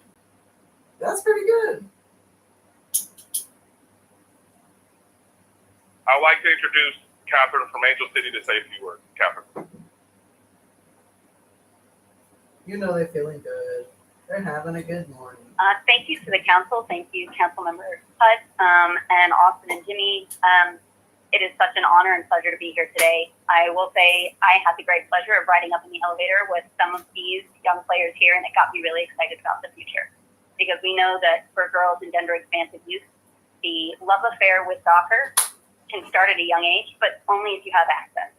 That's pretty good. I'd like to introduce Catherine from Angel City to say a few words. Catherine. You know they're feeling good. They're having a good morning. Thank you to the council. Thank you, Councilmember Hutt, and Austin and Jimmy. It is such an honor and pleasure to be here today. I will say I had the great pleasure of riding up in the elevator with some of these young players here, and it got me really excited about the future. Because we know that for girls in gender-expansive youth, the love affair with soccer can start at a young age, but only if you have access.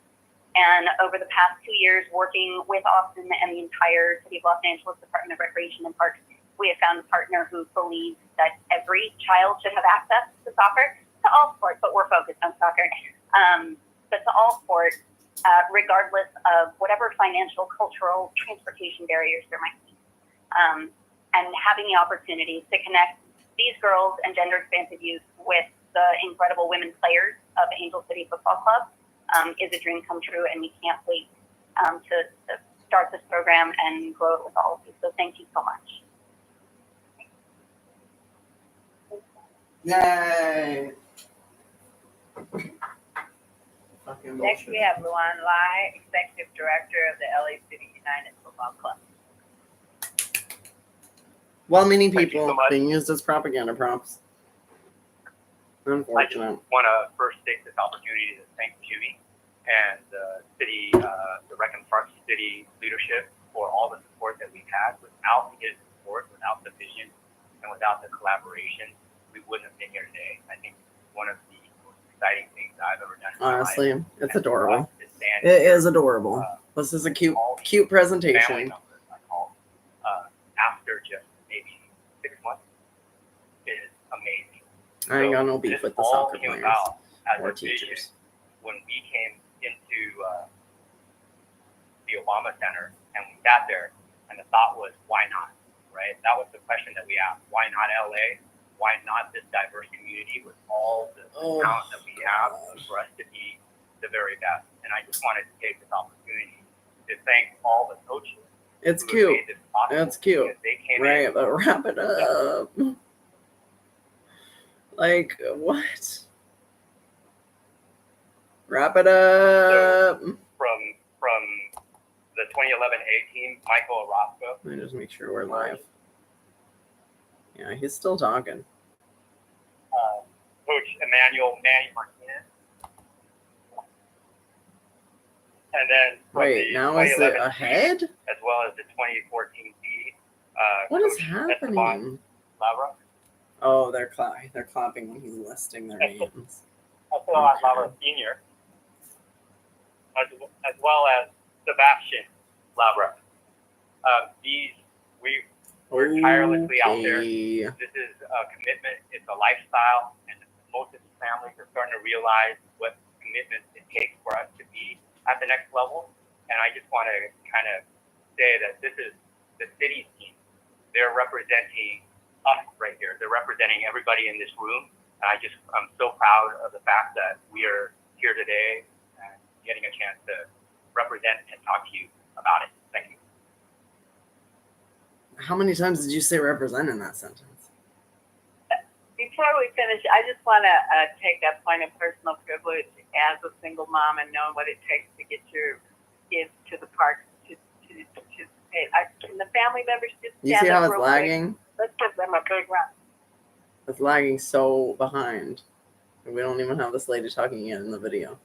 And over the past 2 years, working with Austin and the entire City of Los Angeles Department of Recreation and Parks, we have found a partner who believes that every child should have access to soccer, to all sports, but we're focused on soccer, but to all sports, regardless of whatever financial, cultural, transportation barriers there might be. And having the opportunity to connect these girls and gender-expansive youth with the incredible women players of Angel City Football Club is a dream come true, and we can't wait to start this program and grow it with all of you. So thank you so much. Yay! Next, we have Luan Lai, Executive Director of the LA City United Football Club. Well-meaning Thank you people so much. being used as propaganda props. I just Unfortunate. want to first take this opportunity to thank Jimmy and the Rec and Park City leadership for all the support that we've had. Without his support, without the vision, and without the collaboration, we wouldn't have been here today. I think one of the most exciting things I've ever done in my Honestly, life it's adorable. is stand It here, is adorable. This is a cute family presentation. members, I call after just maybe 6 months is amazing. I ain't got no beef this with the all soccer came players about as or a vision teachers. when we came into the Obama Center and we sat there, and the thought was, why not? Right? That was the question that we asked. Why not LA? Why not this diverse community with all the talent that we have for us to be the very best? And I just wanted to take this opportunity to thank all the coaches. It's who cute. made this possible, It's cute. because they came Right, in. but wrap it up. Like, what? Wrap it up. From the 2011 A team, Michael Orozco. Let me just make sure we're live. Yeah, he's still talking. Coach Manny Martinez. And then from Wait, the now is it 2011 ahead? as well as the 2014 B. What is Coach happening? Esteban Lavra. Oh, they're clapping when he's listing their names. Esteban Lavra Sr. As well as Sebastian Lavra. We're tirelessly out there. Okay. This is a commitment. It's a lifestyle, and most of these families are starting to realize what commitment it takes for us to be at the next level. And I just want to kind of say that this is the city's team. They're representing us right here. They're representing everybody in this room. And I'm so proud of the fact that we are here today and getting a chance to represent and talk to you about it. Thank you. How many times did you say represent in that sentence? Before we finish, I just want to take that point of personal privilege as a single mom and knowing what it takes to get your kids to the park to participate. Can the family members just You stand see how up it's real quick? lagging? Let's give them a big round. It's lagging so behind. And we don't even have this lady talking yet in the video.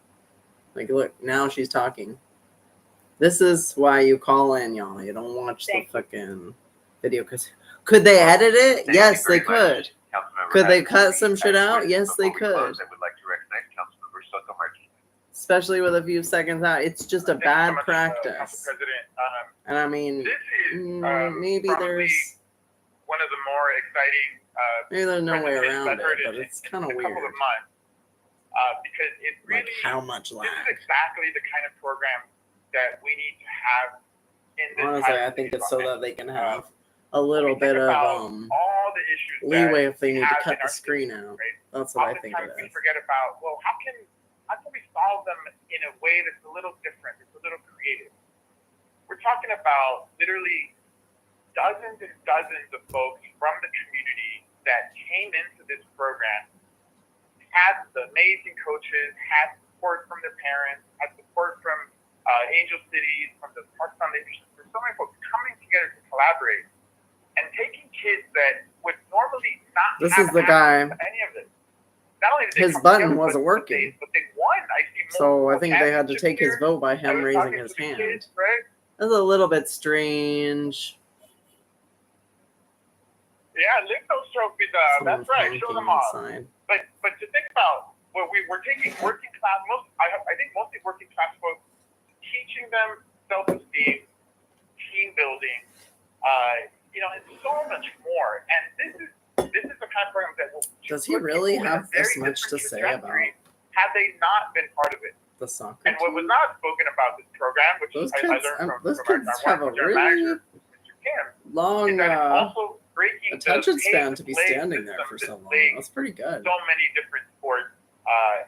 Like, look, now she's talking. This is why you call in, y'all. You don't watch the fucking video because could they edit it? Thank Yes, you they very could. much, Councilmember Could they Hunt. cut some shit out? Before Yes, they we close, could. I would like to recognize Councilmember Soto Martinez. Especially with a few seconds out. It's just a Thank you so bad much, practice. Council President. And I mean, This is maybe probably there's one of the more exciting no way presentations around I've heard it, but in it's kind of a couple weird. of months because it really Like how much this lag? is exactly the kind of program that we need to have in this Honestly, type I of think it's city so that they can have a when little we think bit of about all the issues leeway that if they we need to have cut in the our screen city, out. right? That's what I think Oftentimes it we is. forget about, well, how can we solve them in a way that's a little different, it's a little creative? We're talking about literally dozens and dozens of folks from the community that came into this program, had the amazing coaches, had support from their parents, had support from Angel Cities, from the Park Foundation. There's so many folks coming together to collaborate and taking kids that would normally not This have is the access guy. to any of this. Not only did they His come button together, wasn't working. but they won. I see So I multiple think they had to championships take his here. vote by I him was raising talking his to the hand. kids, right? That's a little bit strange. Yeah, lift those trophies. Someone That's right. Show them off. inside. But to think about what we're taking working class. I think mostly working class folks, teaching them self-esteem, team building, and so much more. And this is the kind of program that will. Does he really have this much to say about Had they not been part of it? the soccer And what was team? not spoken about this program, which Those I kids, learned from those our kids have a wonderful general really manager, Mr. Kim, long is that it's also breaking attention the span to be pay-to-play standing there system for that so long. plagues That's pretty good. so many different sports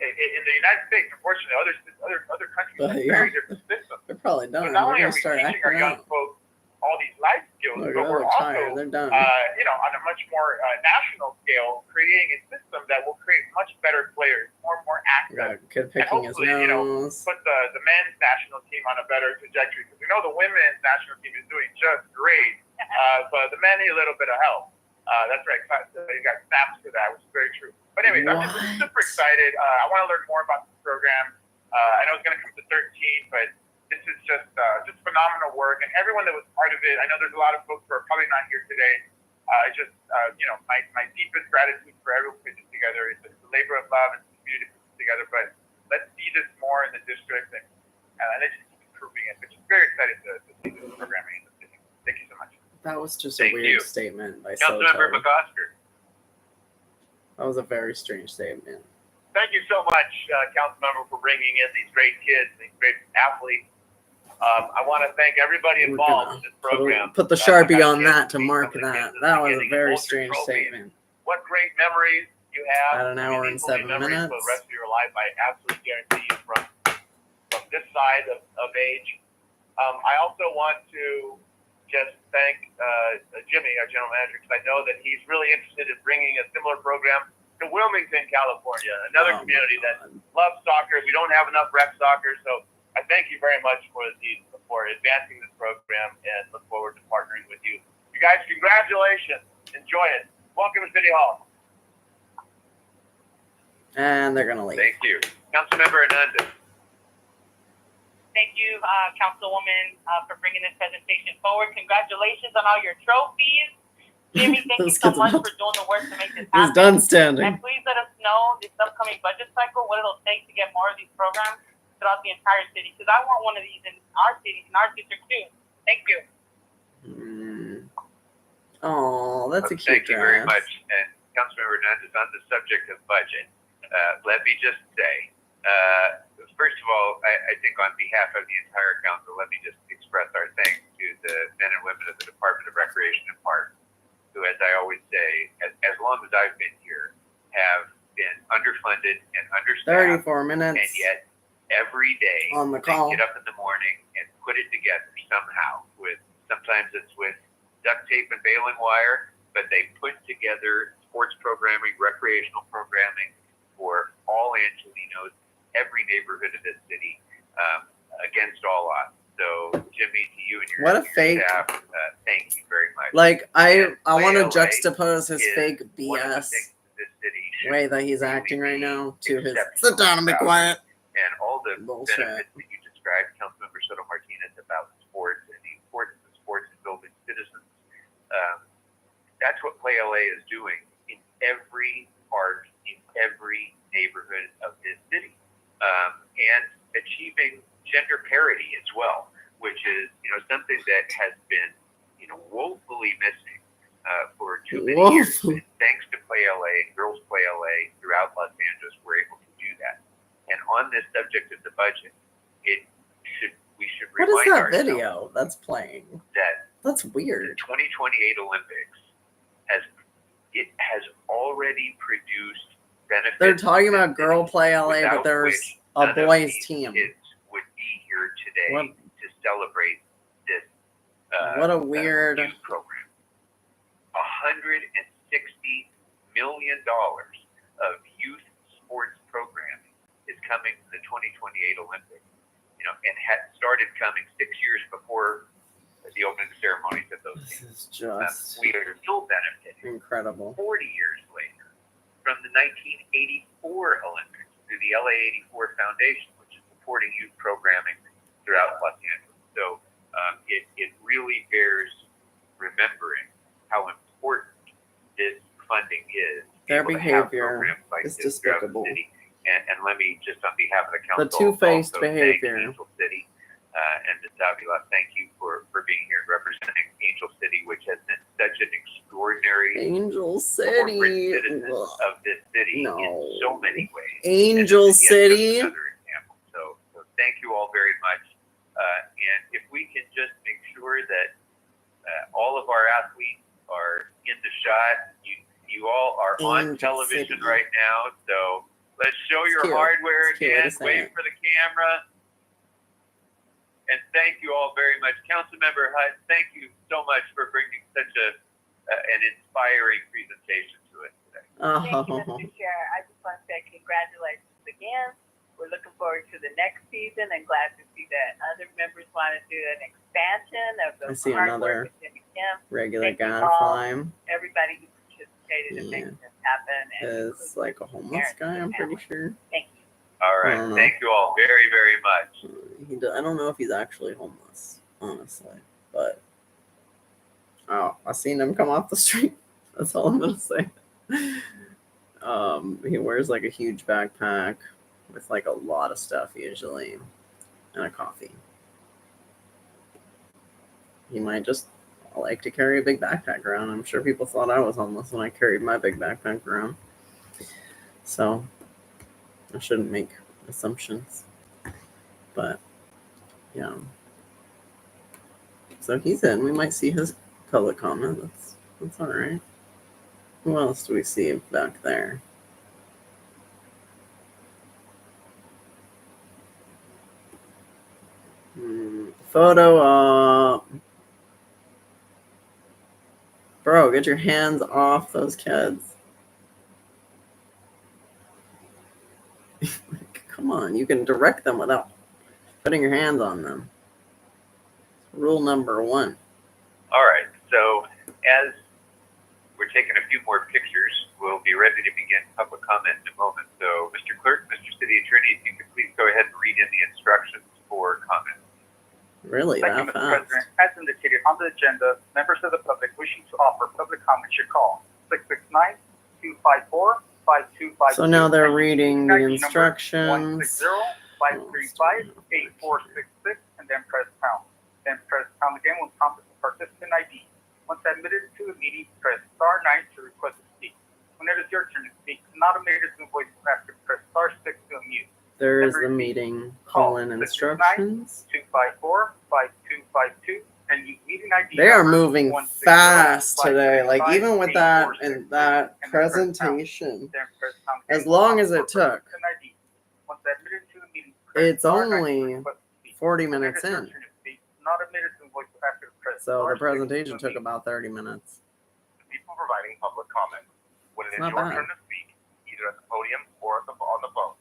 in the United States. Unfortunately, other countries But have yeah, very different systems. they're probably So done. not They're only are gonna we start teaching our acting young out. folks all these life skills, Look, but we're they're tired. also, They're done. on a much more national scale, creating a system that will create much better players, more Got access, a kid and picking his hopefully, nose. put the men's national team on a better trajectory. Because we know the women's national team is doing just great, but the men need a little bit of help. That's right. You got snaps for that, which is very true. But anyways, I'm just super excited. I want to learn more about this program. I know it's going to come to 13, but this is just phenomenal work. And everyone that was part of it, I know there's a lot of folks who are probably not here today. My deepest gratitude for everyone who put this together. It's a labor of love and community to put this together. But let's see this more in the district, and let's just keep improving it. But just very excited to see this programming in the city. Thank you so much. That was just Thank a weird you. statement by Councilmember Soto. McOsker. That was a very strange statement. Thank you so much, Councilmember, for bringing in these great kids, these great athletes. I want to thank everybody We're involved in this program. Put the I Sharpie got on kids that to see mark some of the that. kids at That the was a beginning very hold your strange trophies. statement. What great memories you have. At an hour and 7 memories minutes. for the rest of your life. I absolutely guarantee you from this side of age. I also want to just thank Jimmy, our general manager, because I know that he's really interested in bringing a similar program to Wilmington, California, another community that loves soccer. We don't have enough rec soccer, so I thank you very much for advancing this program and look forward to partnering with you. You guys, congratulations. Enjoy it. Welcome to City Hall. And they're gonna leave. Thank you. Councilmember Hernandez. Thank you, Councilwoman, for bringing this presentation forward. Congratulations on all your trophies. Jimmy, thank you This so kid's much about- for doing the work to make this He's happen. done standing. And please let us know this upcoming budget cycle, what it'll take to get more of these programs throughout the entire city. Because I want one of these in our city, in our district too. Thank you. Oh, that's a cute Thank you very dress. much. And Councilmember Hernandez, on the subject of budget, let me just say, first of all, I think on behalf of the entire council, let me just express our thanks to the men and women of the Department of Recreation and Parks, who, as I always say, as long as I've been here, have been underfunded and understaffed. 34 minutes. And yet, every day, on the call. they get up in the morning and put it together somehow. Sometimes it's with duct tape and baling wire, but they put together sports programming, recreational programming for all Angelinos, every neighborhood of this city, against all odds. So, Jimmy, to you and your, What a your fake. staff, thank you very much. Like, I want to LA juxtapose his is fake one of the BS things this city should way that he's really acting right be now to his exceptional sit down and be about. quiet. And all the Bullshit. benefits that you described, Councilmember Soto Martinez, about sports and the importance of sports in building citizens, PLA is doing in every park, in every neighborhood of this city, and achieving gender parity as well, which is something that has been woefully missing for too many years. And thanks to Play LA, Girls Play LA throughout Los Angeles, we're able to do that. And on this subject of the budget, we should What remind is that ourselves video that's playing? That's the weird. 2028 Olympics has already produced benefits. They're talking about Girl Play LA, but there's a boys team. Kids would be here today to celebrate this. What a weird youth program. $160 million of youth sports programming is coming to the 2028 Olympics. And had started coming 6 years before the opening ceremonies of those This games. is just We are still benefiting incredible. 40 years later from the 1984 Olympics through the LA 84 Foundation, which is supporting youth programming throughout Los Angeles. So it really bears remembering how important this funding is. Their behavior is despicable. And let me just on behalf of the council, The two-faced also behavior. thank Angel City and Ms. Avila, thank you for being here and representing Angel City, which has been such an extraordinary Angel corporate City. citizen of this city No. in so many ways. Angel And this is yet City. just another example. So thank you all very much. And if we can just make sure that all of our athletes are in the shot, you all are on Angel television City. right now, so let's show your Cute. hardware It's cute way again. to say Wait it. for the camera. And thank you all very much. Councilmember Hutt, thank you so much for bringing such an inspiring presentation to us today. Thank you, Oh, Mr. Chair. I just want to say congratulations again. We're looking forward to the next season and glad to see that other members want to do an expansion of the I see hard another work of Jimmy Kim. regular Thank you all. Gadfly Everybody who participated in making this happen. And is like a homeless guy, I'm pretty sure. Thank you. All I right. don't know. Thank you all very, very much. I don't know if he's actually homeless, honestly, but I seen him come off the street. That's all I'm gonna say. He wears like a huge backpack with like a lot of stuff usually, and a coffee. He might just like to carry a big backpack around. I'm sure people thought I was homeless when I carried my big backpack around. So I shouldn't make assumptions. But yeah. So he's in. We might see his public comment. That's all right. Who else do we see back there? Photo op. Bro, get your hands off those kids. Come on, you can direct them without putting your hands on them. Rule number 1. All right. So as we're taking a few more pictures, we'll be ready to begin public comment in a moment. So, Mr. Clerk, Mr. City Attorney, if you could please go ahead and read in the instructions for comment. Really, Thank you, that Mr. fast? President. As indicated on the agenda, members of the public wishing to offer public comment should call 669-254-5252. So now they're reading the Number instructions. 160-535-8466 and then press pound. Then press pound again when prompted with participant ID. Once admitted to the meeting, press *9 to request to speak. When it is your turn to speak, an automated Zoom voice after press *6 to unmute. There is the meeting call-in instructions. 254-5252 and use meeting ID. They are number moving 160-535-8466 fast today. Like even with that and that and then press pound. presentation, Then press pound as again long as for it took, participant ID. Once admitted to the meeting, press it's *9 to only request to speak. 40 When it minutes is your in. turn to speak, not admitted to voice after press So the *6 presentation to took unmute. about 30 minutes. People providing public comment. When it is Not your bad. turn to speak, either at the podium or on the phone,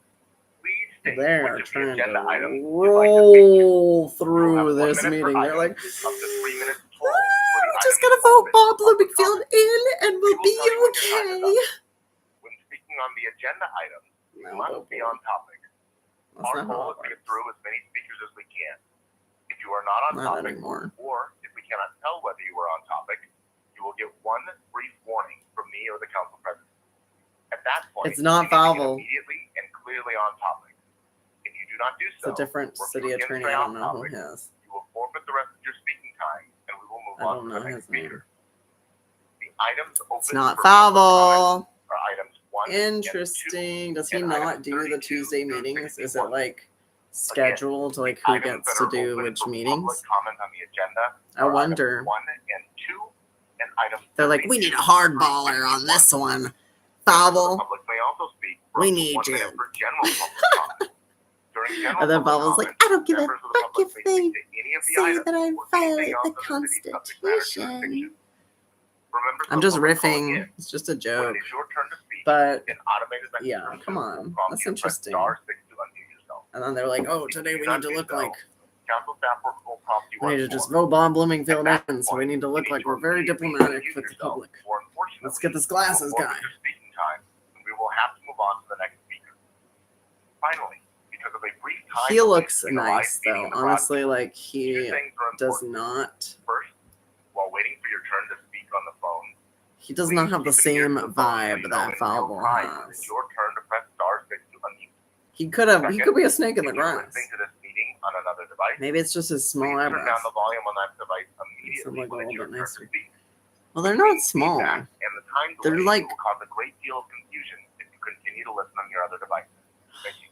please state They're which of the trying to agenda items you'd like to speak to. roll through You'll have 1 this minute per meeting. They're item, like, up to 3 minutes total for the just item gonna vote open Bob for public Blumenfield comment. in and We we'll will be tell you when your time is okay. up. When speaking on the agenda item, you No, must be on topic. That's Our not goal how is to it get works. through as many speakers as we can. If you are not on Not topic, anymore. or if we cannot tell whether you are on topic, you will get one brief warning from me or the council president. At that point, It's not you need to get foul. immediately and clearly on topic. If you do not do It's so, a different or if city you again attorney. stay I off don't know who topic, he is. you will forfeit the rest of your speaking time, and we will move I on don't to know the next his name. speaker. The items open It's not for public foul. comment are items 1 and 2. Interesting. Does he and not items do the 32 Tuesday through meetings? Is 61. it like scheduled, like who Items gets that to are do open which for meetings? Public comment on the agenda I are wonder. items 1 and 2, and items They're like, we need a 32 hardballer through on 51. this one. Members of the Foul. public may also speak for We up to need 1 you. minute for general public comment. During general And then public Foul's like, comment, I don't give a members of the fuck public if may they speak to any of the say items that I or anything violate else the under the city's subject matter Constitution. jurisdiction. For members of I'm the just public calling riffing. in, It's just a when joke. it is your turn to speak, But an automated message yeah, will come on. prompt That's you to press interesting. *6 to unmute yourself. And then they're like, oh, If today you we do need not to do look so, like council staff will prompt you we need to once just more. vote Bob Bloomingfield At that in, so we point, need to you look need like to we're very immediately diplomatic unmute with the yourself, public. or unfortunately, Let's get this you will glasses forfeit guy. your speaking time, and we will have to move on to the next speaker. Finally, because of a brief time He delay looks between the live nice meeting though. and the Honestly, like two he things are does important. not. First, while waiting for your turn to speak on the phone, He does not have the keep an ear same to the phone so vibe you know that in real Foul time when has. it's your turn to press *6 to unmute. He could have. He Second, could be a snake in the if you are grass. listening to this meeting on another device, Maybe it's just his small please turn down eyebrows. the volume on that device Makes them immediately look a when it's little your bit turn to nicer. speak. Well, they're not small. Feedback and the time They're delay like- will cause a great deal of confusion if you continue to listen on your other devices. Thank you.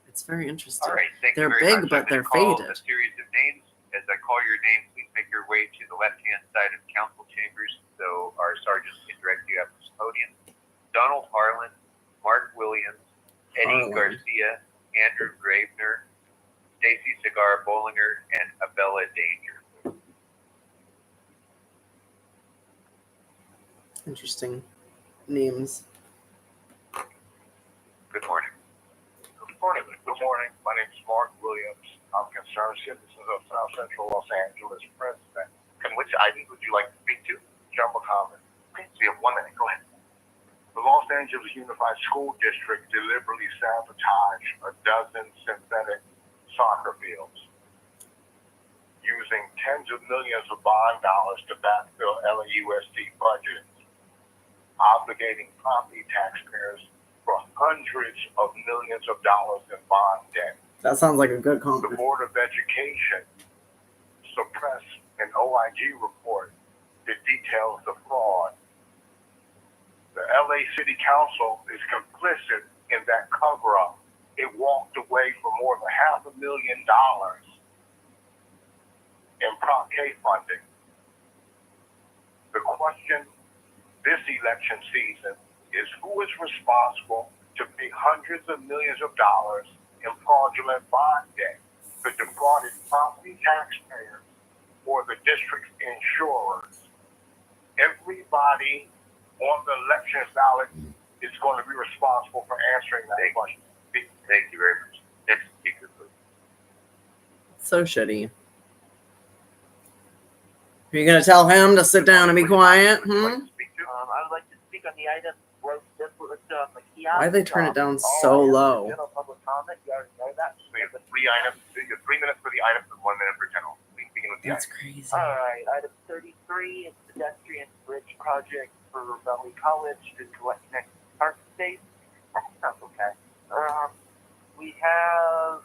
It's very interesting. All right, thank They're you very big, much. but I'm they're gonna call faded. a series of names. As I call your names, please make your way to the left-hand side of council chambers so our sergeants can direct you up to the podium. Donald Harlan, Mark Williams, Eddie Harlan. Garcia, Andrew Gravener, Stacy Cigar Bollinger, and Abella Danger. Interesting names. Good morning. Good morning. Good morning. My name is Mark Williams. I'm concerned citizens of South Central Los Angeles president. And which items would you like to speak to? General comment. Okay, so you have 1 minute. Go ahead. The Los Angeles Unified School District deliberately sabotaged a dozen synthetic soccer fields, using tens of millions of bond dollars to backfill LAUSD budgets, obligating property taxpayers for hundreds of millions of dollars in bond debt. That sounds like a good The comment. Board of Education suppressed an OIG report that details the fraud. The LA City Council is complicit in that cover-up. It walked away from more than $500,000 in Prop K funding. The question this election season is who is responsible to pay hundreds of millions of dollars in fraudulent bond debt to defrauded property taxpayers or the district's insurers. Everybody on the election ballot is going to be responsible for answering that question. Thank you very much. Next speaker, please. So shitty. Are you gonna tell him to sit down and be quiet? Would you like Hmm? to speak to? I would like to speak on the item listed on the kiosk. Why'd they turn it down so low? General public comment, you already know that. So you have 3 items. You have 3 minutes for the items and 1 minute for general. Please begin with the That's items. crazy. All right, item 33 is pedestrian bridge project for Valley College to connect park space. That sounds okay. We have,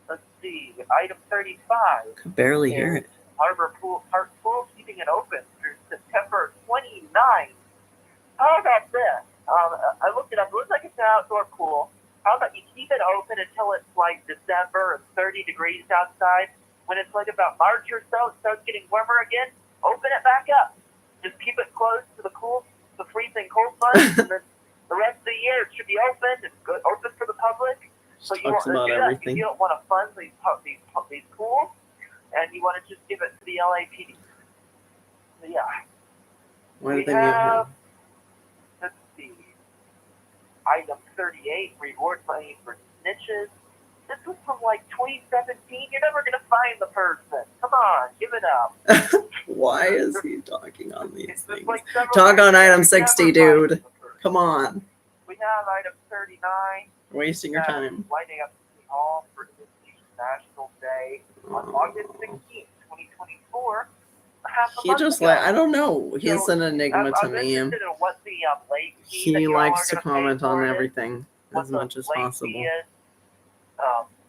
let's see, item 35. Could barely hear it. Harbor Pool Park Pool, keeping it open through September 29th. How about this? I looked it up. It looks like it's an outdoor pool. How about you keep it open until it's like December and 30 degrees outside? When it's like about March or so, it starts getting warmer again. Open it back up. Just keep it closed to the freezing cold months, and then the rest of the year it should be open. It's good, open for the public. So you Talks about everything. You don't want to fund these pools, and you want to just give it to the LAPD. So yeah. Why did We they mute have, him? let's see, item 38, reward money for snitches. This was from like 2017. You're never going to find the person. Come on, give it up. Why is he talking on these It's things? like several Talk on years, item you 60, never find dude. the person. Come on. We have item 39. Wasting your time. Lighting up City Hall for Indigenous National Day on August 16th, 2024. half a He month just ago. like, I don't know. He's So, an enigma to I'm me. interested in what the late fee that He you all likes are to gonna pay comment on for it is, everything what as the much as late possible. fee is.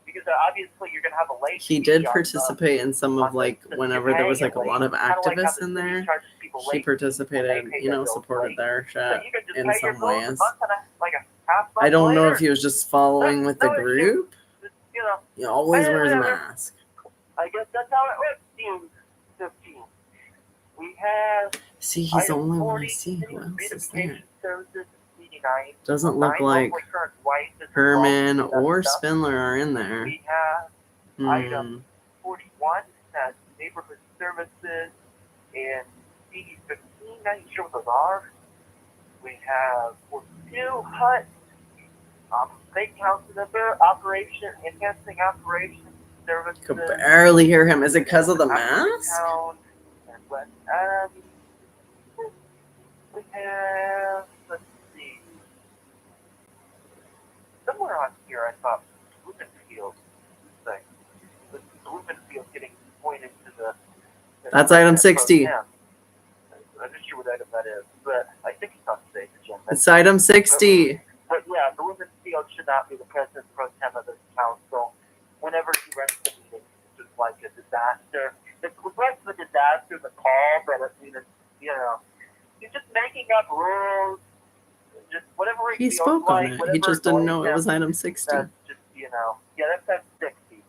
Because obviously you're gonna have a late He fee did on participate in some of like the whenever there was paying like a it lot of late. Kinda like how activists the in city there. charges people He late participated, when they pay their bills supported late. their So shit you can just in pay your some bills a ways. month and like a half month I don't know later. if he was just following with the No issue. group. Just, you know, He always wears a whatever. mask. I guess that's how it works. June 15. We have See, he's the item only one I 40, see. Who continuing else is beautification there? services, CD9. Doesn't look 9 like locally current wife is Herman involved in or that stuff. Spindler are in there. We have item 41, that's neighborhood services in CD15. Not even sure what those are. We have 42 hut, steakhouse number, operation, enhancing operation services. Could barely hear him. Is it because of the mask? Town and West Adams. We have, let's see, somewhere on here I thought Blumenfield. Like, Blumenfield getting pointed to the. That's item 60. I'm not sure what item that is, but I think it's on today's agenda. It's item 60. But yeah, Blumenfield should not be the president pro tem of this council. Whenever he runs the meeting, it's just like a disaster. It's less of a disaster than call, but I mean, it's, you know, he's just making up rules. Just whatever He feels spoke like, on it. He whatever just didn't know annoys it was him. item 60. That's just, you know, yeah, that's 60.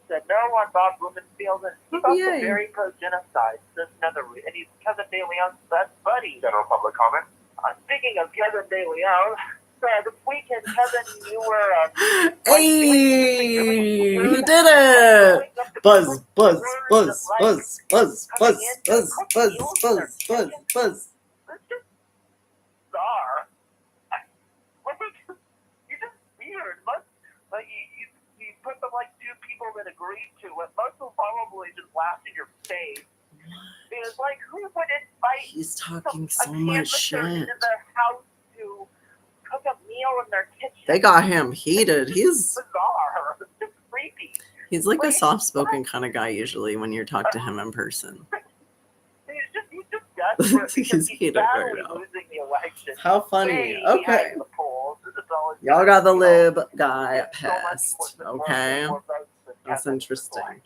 Said no on Bob Blumenfield, and he's also yay. very pro-genocide. That's another reason. And he's Kevin De Leon's best buddy. General public comment? Speaking of Kevin De Leon, this weekend, Kevin, you were... Hey, he did it! Buzz, buzz, buzz, buzz, buzz, buzz, buzz, buzz, buzz, buzz, buzz. That's just bizarre. You're just weird. Like, you put them like two people that agreed to it. Most will probably just laugh in your face. It's like, who would invite He's talking a so much canvasser shit. into their house to cook a meal in their kitchen? They got him heated. He's bizarre. It's just creepy. he's like a soft-spoken kind of guy usually when you talk to him in person. He's just desperate He's because heated badly right now. losing the election. How funny. Way Okay. behind the polls. This is always Y'all got the you know, lib guy so much passed. more Okay. votes than That's Kevin's interesting. election.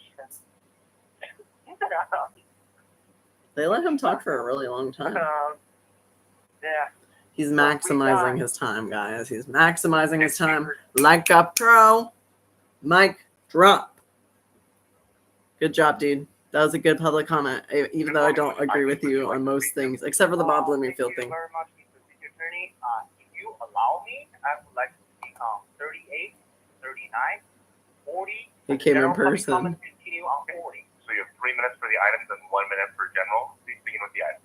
They let him talk for a really long time. Yeah. He's maximizing his time, guys. He's maximizing his time like a pro. Mic drop. Good job, dude. That was a good public comment, even though I don't agree with you on most things, except for the Bob Blumenfield Thank thing. you very much, Mr. City Attorney. If you allow me, I would like to speak on 38, 39, 40. He came in General public person. comments continue on 40. So you have 3 minutes for the items and 1 minute for general. Please begin with the items.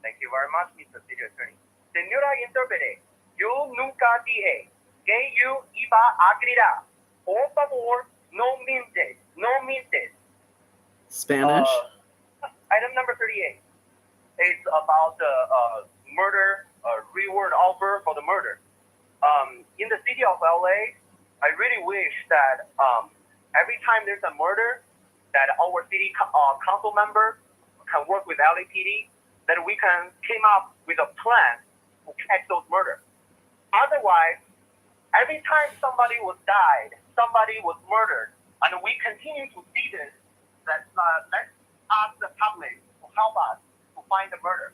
Thank you very much, Mr. City Attorney. Señora intérprete, yo nunca dije que yo iba a gritar. Por favor, no mintes, no mintes. Spanish. Item number 38. It's about the murder, reward offer for the murder. In the city of LA, I really wish that every time there's a murder, that our city council member can work with LAPD, that we can come up with a plan to catch those murders. Otherwise, every time somebody was died, somebody was murdered, and we continue to see this, let's ask the public to help us to find the murder.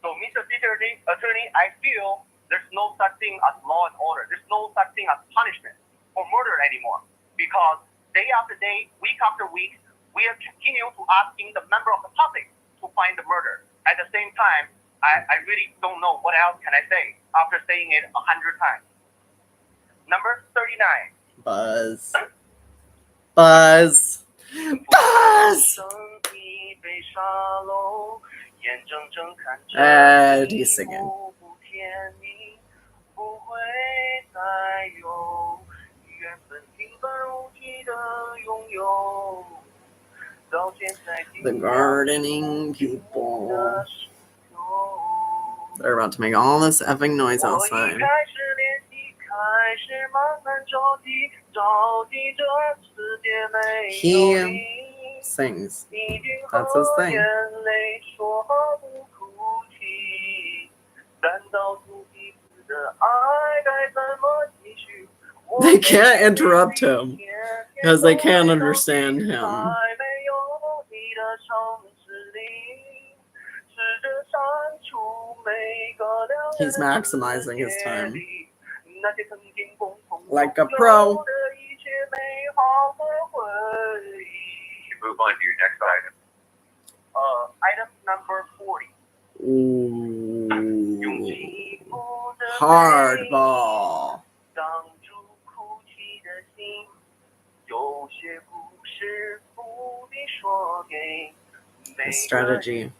So, Mr. City Attorney, I feel there's no such thing as law and order. There's no such thing as punishment for murder anymore. Because day after day, week after week, we are continue to asking the member of the public to find the murder. At the same time, I really don't know what else can I say after saying it 100 times. Number 39. Buzz. Buzz. Buzz. He's singing. The gardening people. They're about to make all this effing noise outside. He sings. That's his thing. They can't interrupt him because they can't understand him. He's maximizing his time. Like a pro. You move on to your next item. Item number 40. Ooh. Hardball. The strategy.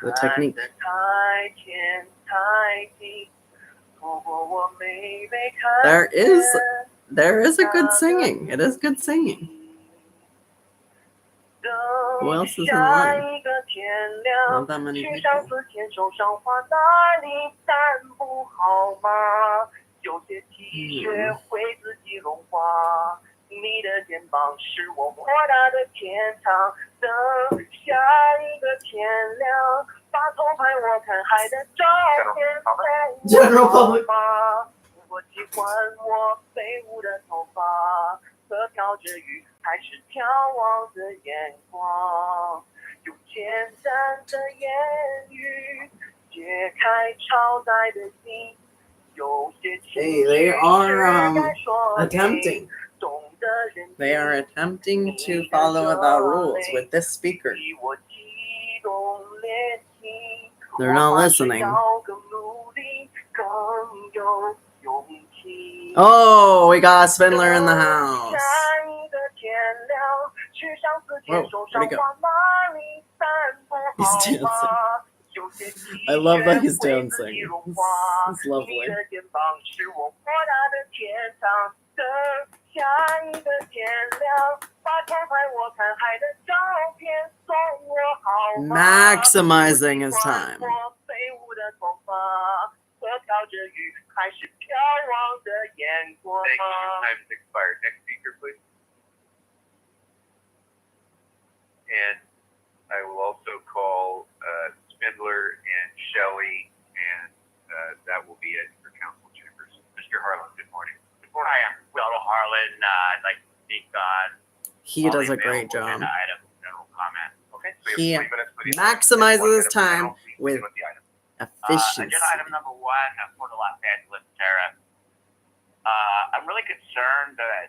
The technique. There is a good singing. It is good singing. Who else is in line? Not that many people. General public. 我喜欢我飞舞的头发和飘着雨还是眺望的眼光，用简单的言语解开超载的心，有些情 Hey, they are attempting. They are attempting to follow the rules with this speaker. They're not listening. Oh, we got a Spindler in the house. Whoa, where'd he go? He's dancing. I love that he's dancing. It's lovely. Maximizing his time. Thank you. Time has expired. Next speaker, please. And I will also call Spindler and Shelley, and that will be it for council chambers. Mr. Harlan, good morning. Good morning. Hi, I'm Will Harlan. I'd like to speak on He does a great job. item general comment. Okay. So He you have 3 minutes for the maximizes his time with efficiency. Agenda item number 1, Port of Los Angeles tariff. I'm really concerned that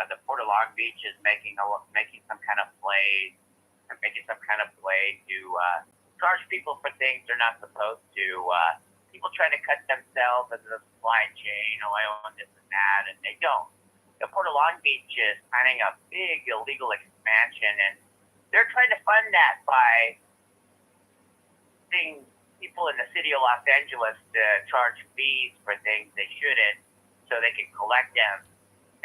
the Port of Long Beach is making some kind of play to charge people for things they're not supposed to. People try to cut themselves into the supply chain. Oh, I own this and that, and they don't. The Port of Long Beach is planning a big illegal expansion, and they're trying to fund that by seeing people in the city of Los Angeles to charge fees for things they shouldn't, so they can collect them.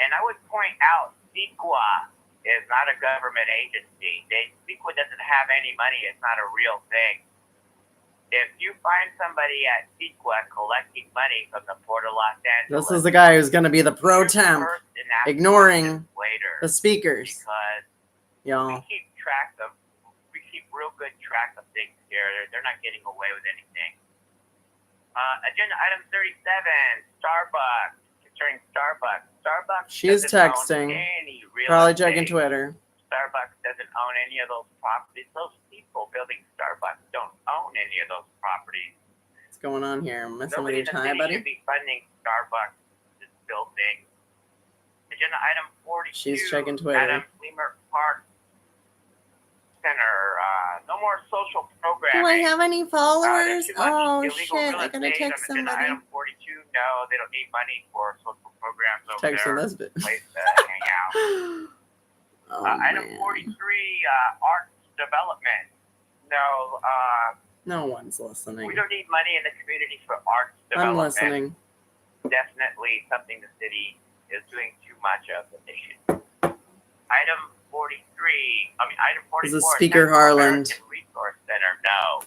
And I would point out, CEQA is not a government agency. CEQA doesn't have any money. It's not a real thing. If you find somebody at CEQA collecting money from the Port of Los Angeles, This is the guy who's going to be the pro temp, ignoring the speakers. Because Y'all. we keep real good track of things here. They're not getting away with anything. Agenda item 37, Starbucks. Concerning Starbucks. Starbucks She's doesn't texting. own any real Probably estate. checking Twitter. Starbucks doesn't own any of those properties. Those people building Starbucks don't own any of those properties. What's going on here? Messing with Nobody your in the tie, city buddy? should be funding Starbucks to build things. Agenda item 42. She's checking Twitter. Adam Leamer Park Center. No more social programming. Do I have any followers? There's too much Oh illegal shit, real I gotta estate text on agenda somebody. Item 42. No, they don't need money for social programs over Texting there. this bit. Place to hang out. Oh, Item man. 43, arts development. No, No one's we listening. don't need money in the community for arts I'm development. listening. Definitely something the city is doing too much of that they should. Item 43, item 44. This is Speaker Central Harland. American Resource Center, no.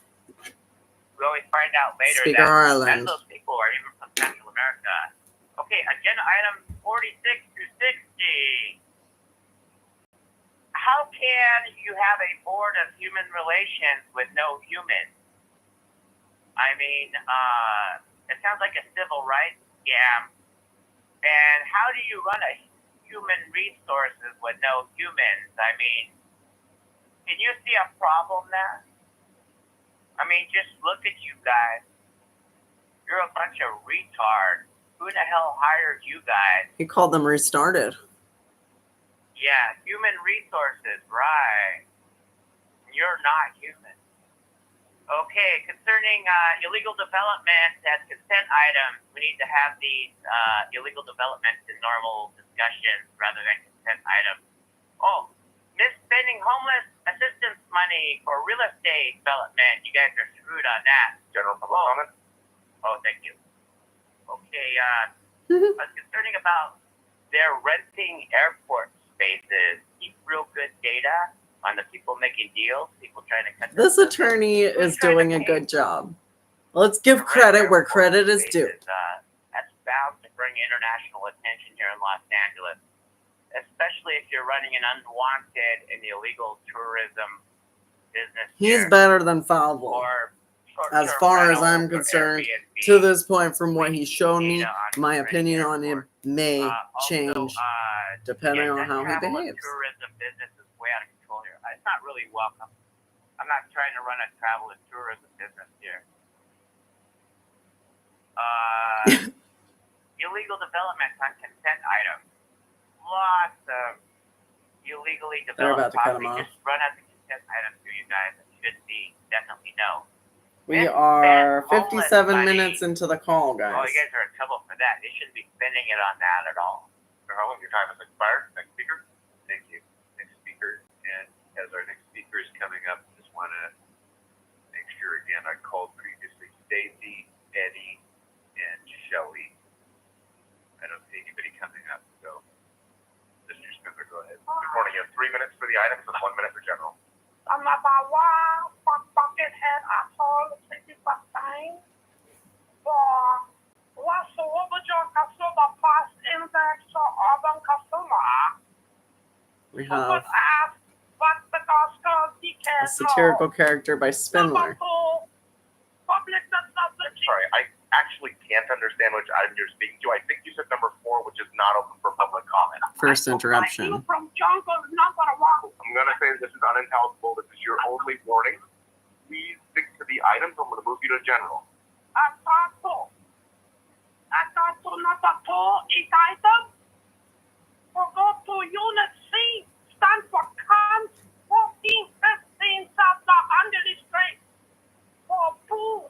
We always find out later Speaker that Harland. none of those people are even from Central America. Okay, agenda item 46 through 60. can you have a board of human relations with no humans? I mean, it sounds like a civil rights scam. And how do you run a human resources with no humans? I mean, can you see a problem there? I mean, just look at you guys. You're a bunch of retards. Who the hell hired you guys? He called them restarted. Yeah, human resources, right. You're not human. Okay, concerning illegal development as consent items, we need to have these illegal developments in normal discussions rather than consent items. Oh, misspending homeless assistance money for real estate development. You guys are screwed on that. General public comment? Oh, thank you. Okay, I was concerning about their renting airport spaces. Keep real good data on the people making deals, people trying to cut This their attorney is Who's trying doing to a pay good for job. Let's give the credit rent where airport credit is due. spaces? That's bound to bring international attention here in Los Angeles, especially if you're running an unwanted and illegal tourism business. He's here, better than Falvo. or As short-term far as rentals I'm or concerned, Airbnb. to this point, from what he's shown me, Data on my renting opinion on him airports. may Also, change depending on that how he travel and behaves. tourism business is way out of control here. It's not really welcome. I'm not trying to run a travel and tourism business here. Illegal developments on consent items. Lots of illegally They're about developed to cut him property off. just run as a consent item to you guys. It should be definitely no. We Misspent are homeless 57 money. minutes into the call, Oh, guys. you guys are in trouble for that. They shouldn't be spending it on that at all. Mr. Harlan, your time has expired. Next speaker. Thank you. Next speaker, and as our next speaker is coming up, just want to make sure again, I called previously Stacy, Eddie, and Shelley. I don't see anybody coming up, so Mr. Spencer, go ahead. Good morning. You have 3 minutes for the items and 1 minute for general. I'm about wow, bucket head asshole, 65 times. What's the overjoy customer past index or urban customer? We have ask what the Costco a satirical character by Spindler. Public Sorry, I actually can't understand which item you're speaking to. I think you said number 4, which is not open for public comment. First interruption. from jungle is not gonna walk. I'm going to say this is unintelligible. This is your only warning. Please stick to the items. I'm going to move you to general. Atato number 2 is item. We'll go to unit C, stand for cons 1415 South Angeles Street. For booze.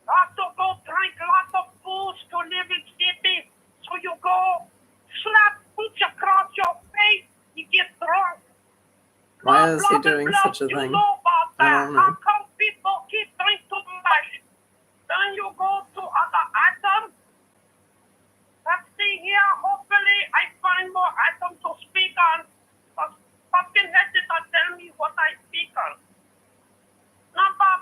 Have to go drink lots of booze to live in city. So you go slap boots across your face, you get drunk. Why is he doing such a You thing? know about I that. don't know. How come people keep drinking too much? Then you go to other items. Let's see here. Hopefully I find more items to speak on. But fucking head did not tell me what I speak on. Number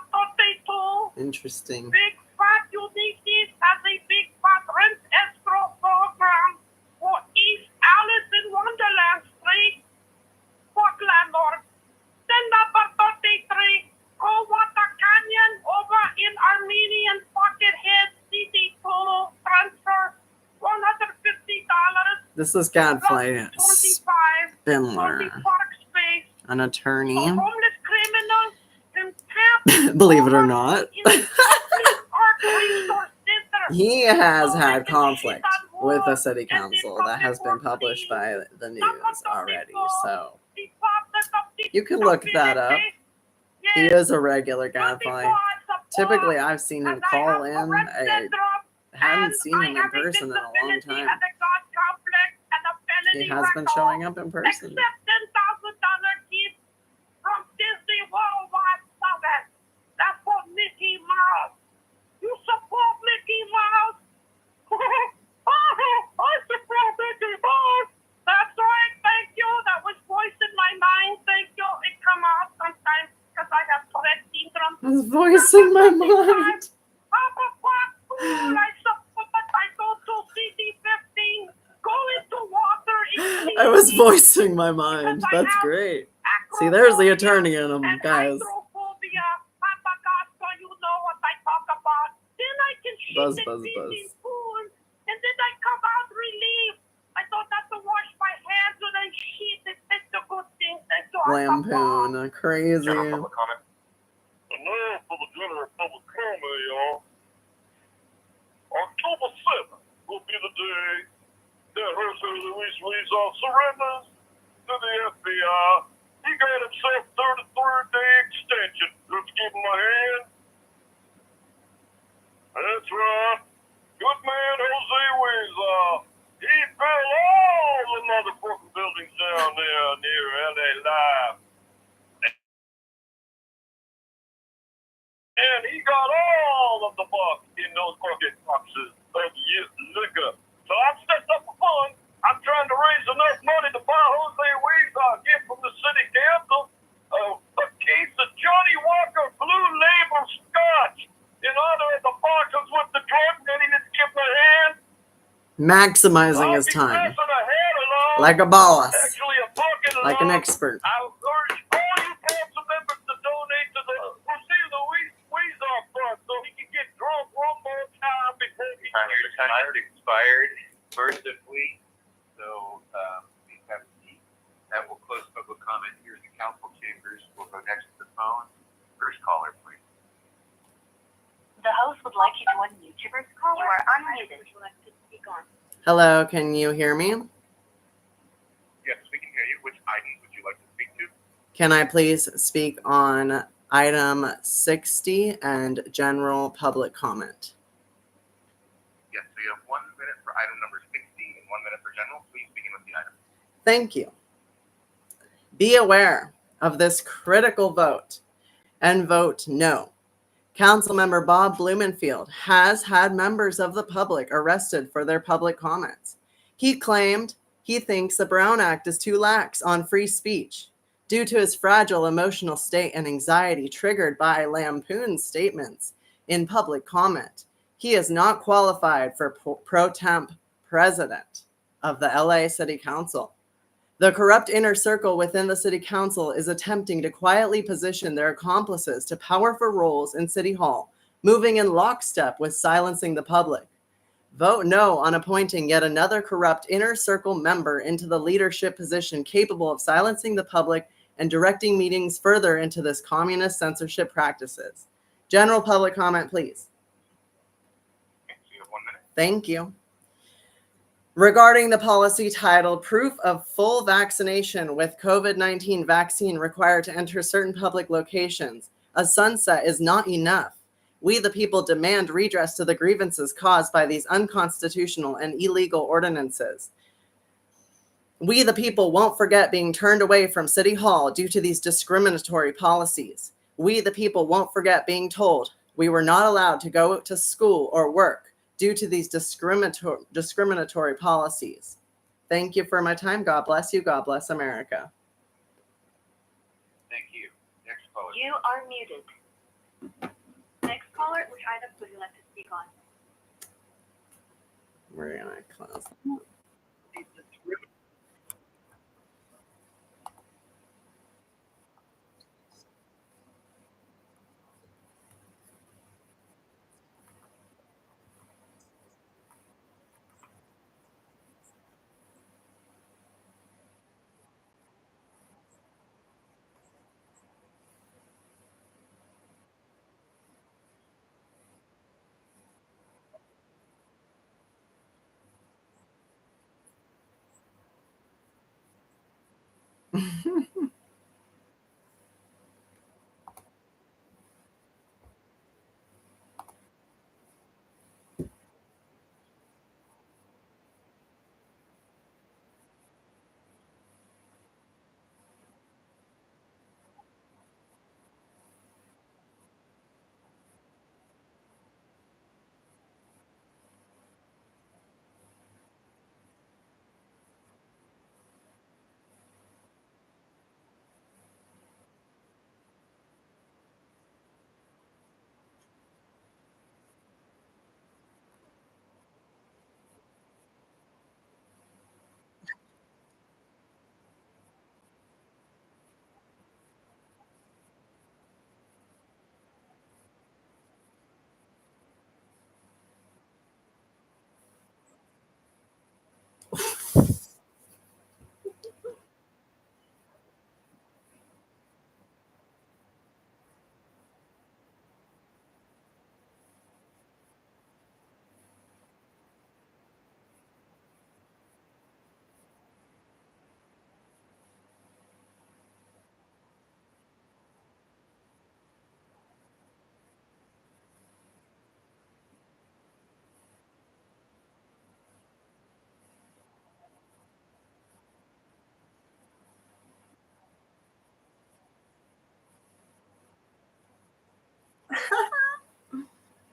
32. Interesting. Big Fat Unique's has a big fat rent escrow program for East Alice in Wonderland Street. Fuck landlord. Then number 33, Coldwater Canyon over in Armenian Buckethead CD total transfer $150. This is Gadfly 25 Spindler, park space. an attorney. For homeless criminals in camp. Believe it or not, in the park resource center. he has had conflict with the city council that has been published by the news already. So you can look that up. He is a regular Gadfly. Typically, I've seen him call in. I hadn't seen him in person in a long time. He has been showing up in person. Except $10,000 gift from Disney Worldwide Summit. That's for Mickey Mouse. You support Mickey Mouse? I support Mickey Mouse. That's right. Thank you. That was voice in my mind. Thank you. It come out sometimes because I have Tourette syndrome. His voice in my mind. I go to CD15. Go into water. I was voicing my mind. That's great. See, there's the attorney in them, guys. Hydrophobia, papagasta, you know what I talk about. Then I can shit Buzz, and buzz, piss buzz. in pool, and then I come out relieved. I don't have to wash my hands when I shit. It's a good thing. Thank you. Lampoon, crazy. General public comment. And now for the general public comment, y'all. October 7th will be the day that Jose Luis Rizal surrenders to the FBI. He got himself 33-day extension. Let's give him a hand. That's right. Good man, Jose Rizal. He built all the motherfucking buildings down there near LA Live. And he got all of the bucks in those bucket boxes of liquor. So I've stepped up for fun. I'm trying to raise enough money to buy Jose Rizal a gift from the city council, a case of Johnny Walker Blue Label Scotch in honor of the boxers with the drug that he didn't give a hand. Maximizing his time. Passing a hand along. Like a boss. Actually, a bucket Like an along. expert. I urge all you council members to donate to the Jose Luis Rizal Fund so he can get drunk one more time before he Your time has expired first of week, so please have a seat. That will close public comment here in the council chambers. We'll go next to the phone. First caller, please. The host would like you to unmute your first caller. You are unmuted. Would you like to speak on? Hello, can you hear me? Yes, we can hear you. Which item would you like to speak to? Can I please speak on item 60 and general public comment? Yes, so you have 1 minute for item number 60 and 1 minute for general. Please begin with the item. Thank you. Be aware of this critical vote and vote no. Councilmember Bob Blumenfield has had members of the public arrested for their public comments. He claimed he thinks the Brown Act is too lax on free speech due to his fragile emotional state and anxiety triggered by Lampoon's statements in public comment. He is not qualified for pro temp president of the LA City Council. The corrupt inner circle within the city council is attempting to quietly position their accomplices to powerful roles in City Hall, moving in lockstep with silencing the public. Vote no on appointing yet another corrupt inner circle member into the leadership position capable of silencing the public and directing meetings further into this communist censorship practices. General public comment, please. Okay, so you have 1 minute. Thank you. Regarding the policy titled Proof of Full Vaccination with COVID-19 Vaccine Required to Enter Certain Public Locations, a sunset is not enough. We, the people, demand redress to the grievances caused by these unconstitutional and illegal ordinances. We, the people, won't forget being turned away from City Hall due to these discriminatory policies. We, the people, won't forget being told we were not allowed to go to school or work due to these discriminatory policies. Thank you for my time. God bless you. God bless America. Thank you. Next caller. You are muted. Next caller, which items would you like to speak on? We're gonna close.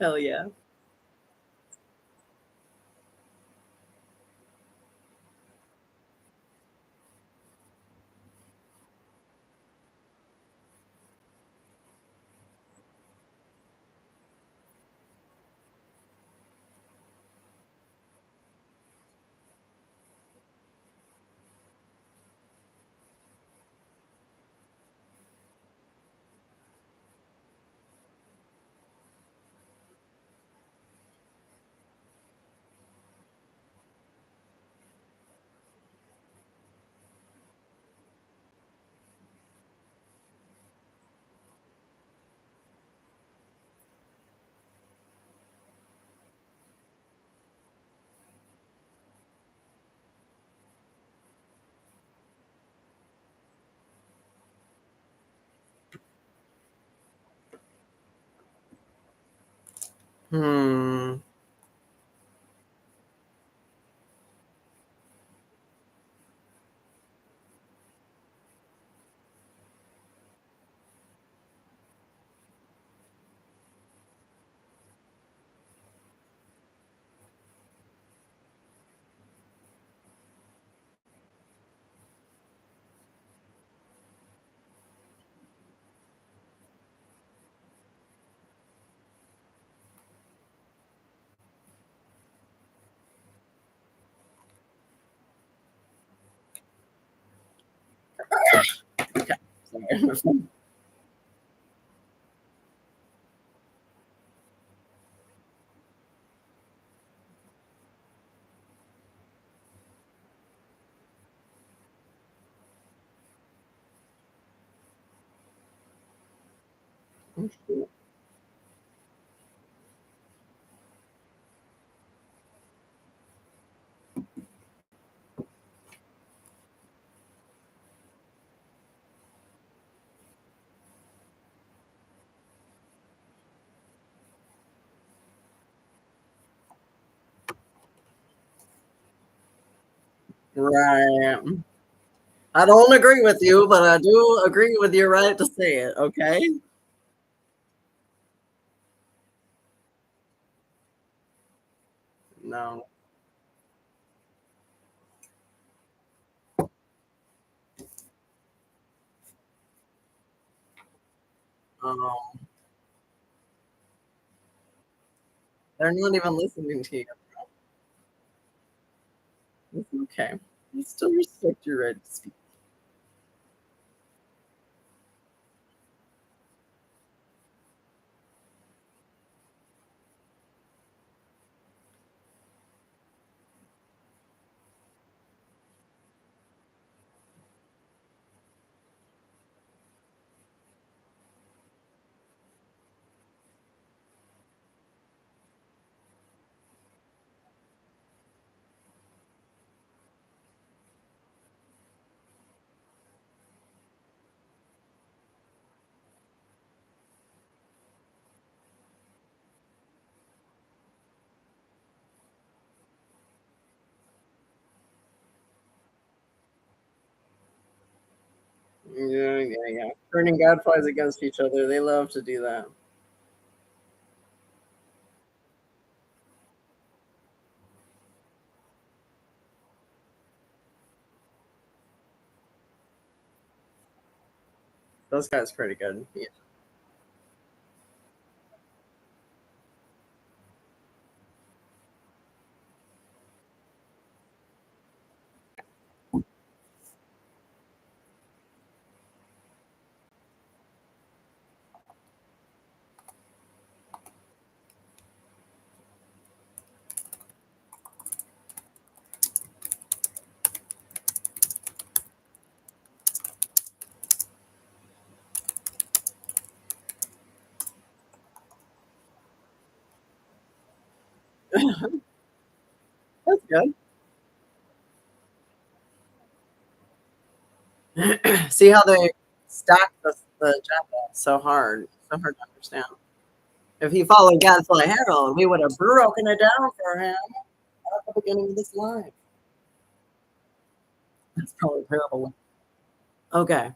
Hell yeah. Hmm. Okay. Sorry. Right. I don't agree with you, but I do agree with your right to say it, okay? No. Um, they're not even listening to you. It's okay. I still respect your right to speak. Yeah, yeah, yeah. Turning gadflies against each other. They love to do that. Those guys pretty good. Yeah. That's good. See how they stack the agenda so hard. So hard to understand. If he followed Gadfly Herald, we would have broken it down for him at the beginning of this live. That's probably terrible. Okay.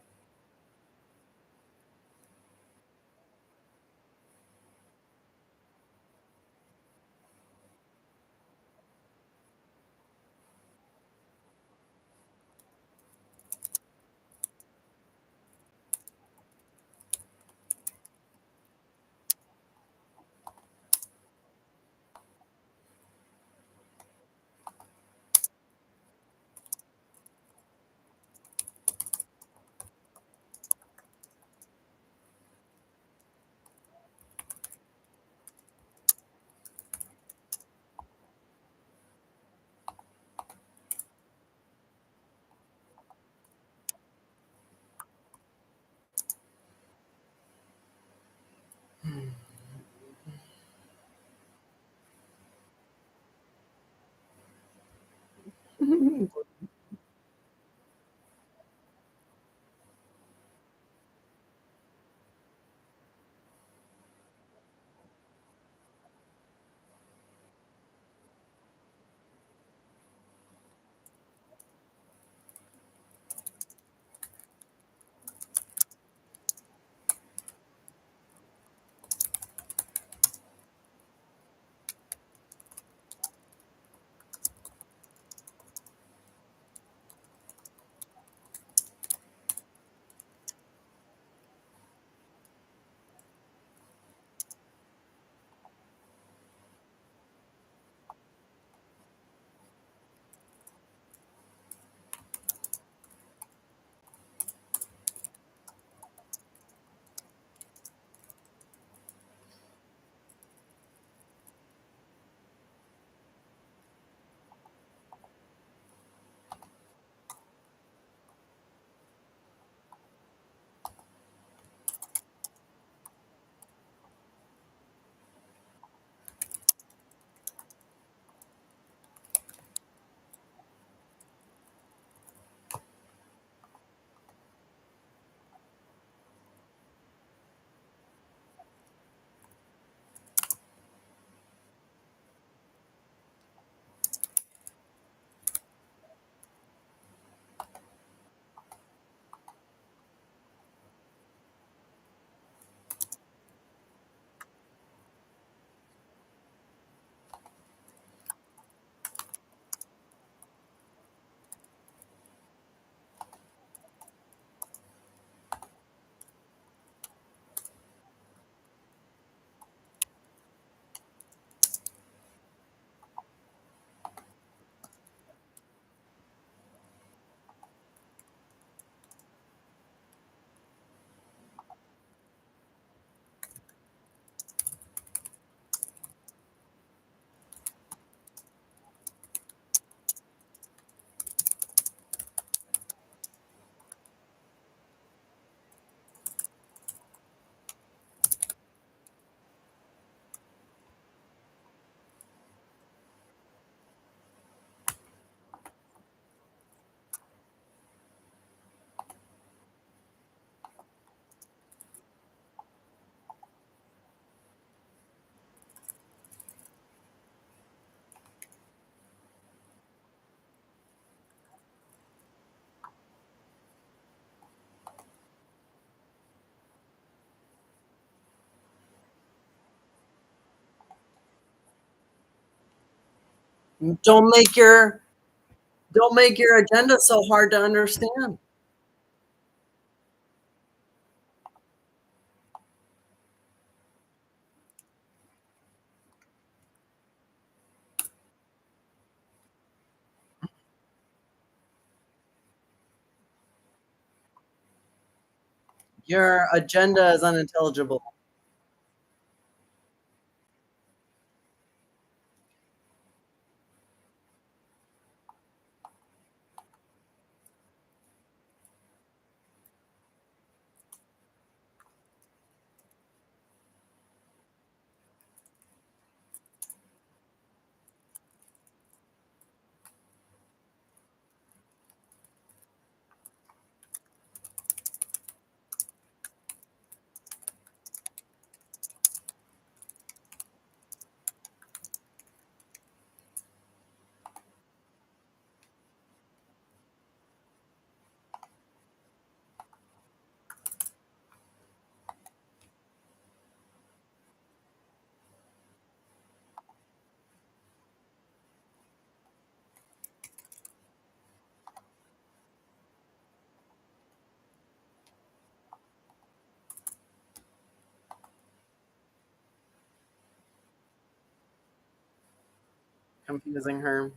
Don't make your agenda so hard to understand. Your agenda is unintelligible. Confusing her.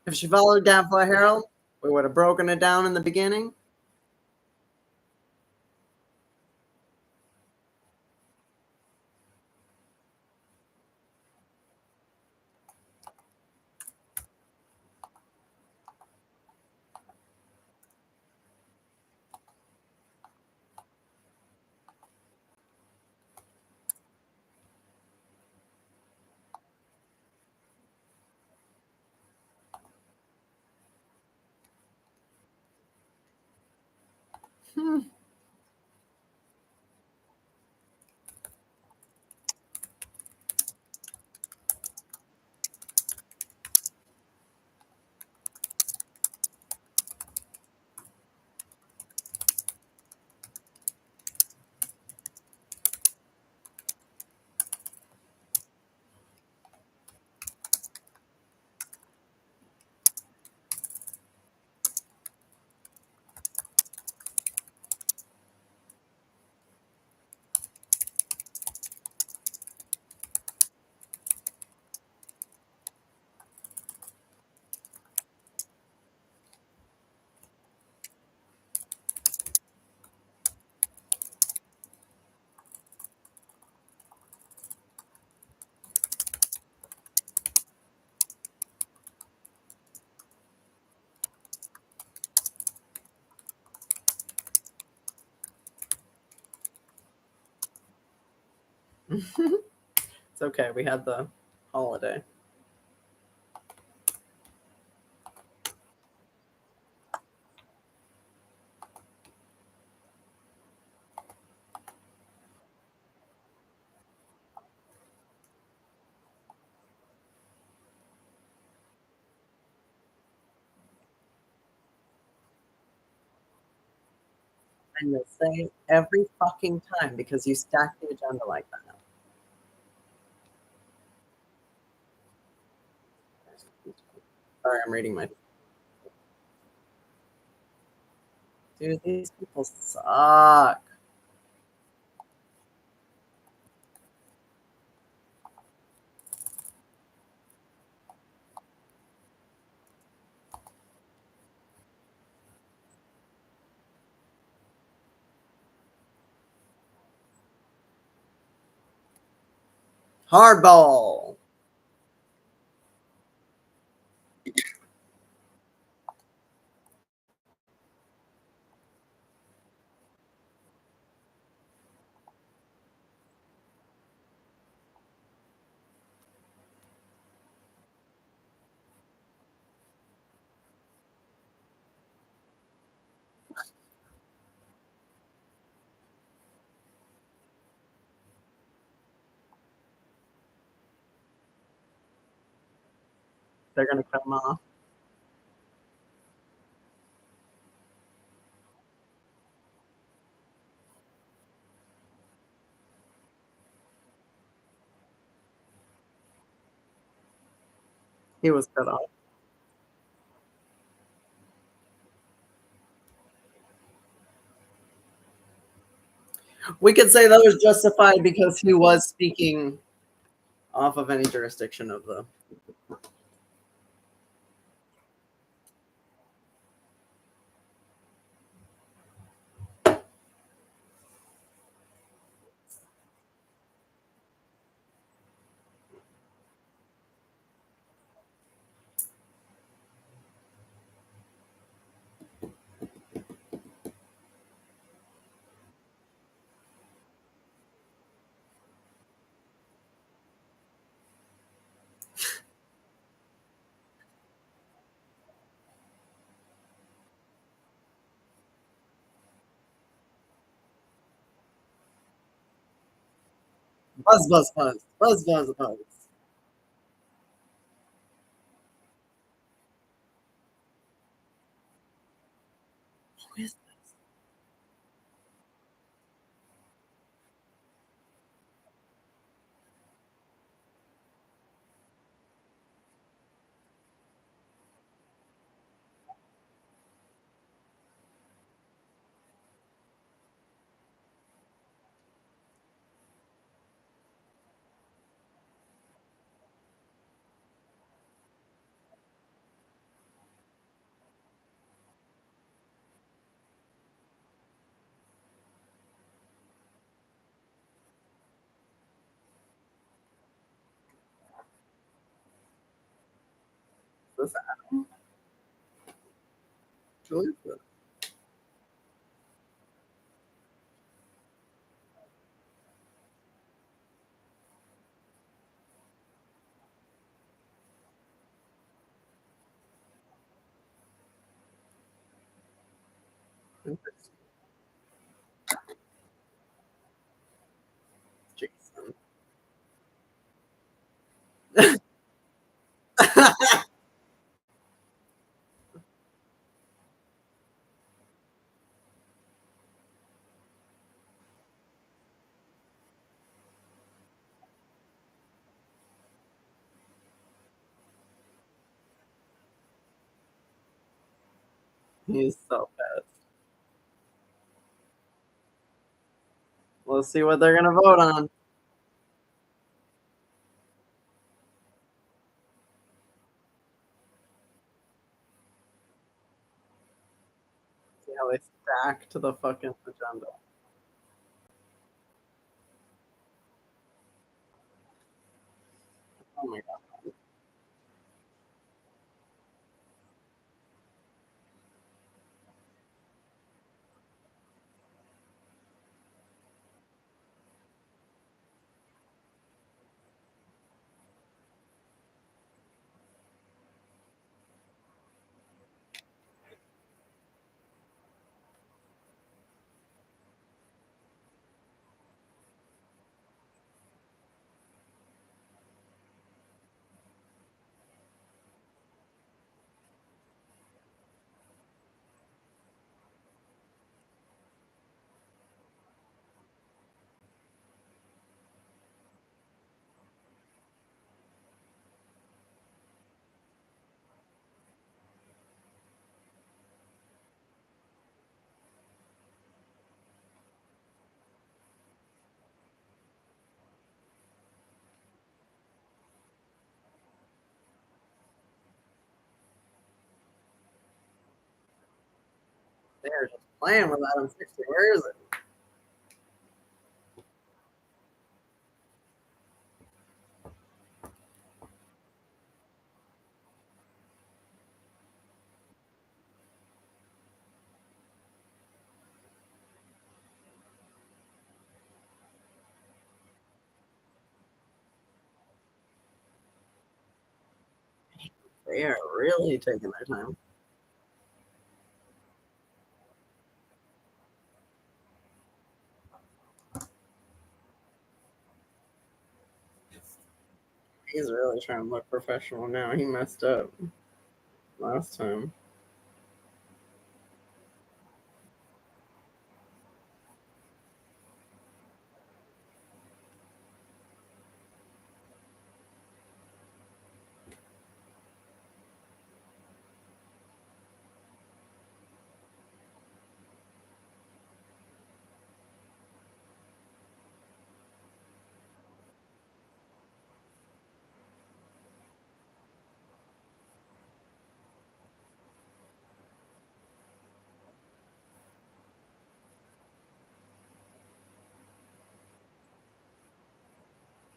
If she followed Gadfly Herald, we would have broken it down in the beginning. Hmm. It's okay. We had the holiday. And you'll say every fucking time because you stack the agenda like that. Sorry, I'm reading my. Dude, these people suck. Hardball. They're gonna cut him off. He was cut off. We could say that was justified because he was speaking off of any jurisdiction of the. Buzz, buzz, buzz. Buzz, buzz, buzz. Who is this? Is this Adam? Julie? Interesting. He's so pissed. We'll see what they're gonna vote on. See how they stack to the fucking agenda. Oh my god. They're just playing with Adam 60. Where is it? They are really taking their time. He's really trying to look professional now. He messed up last time.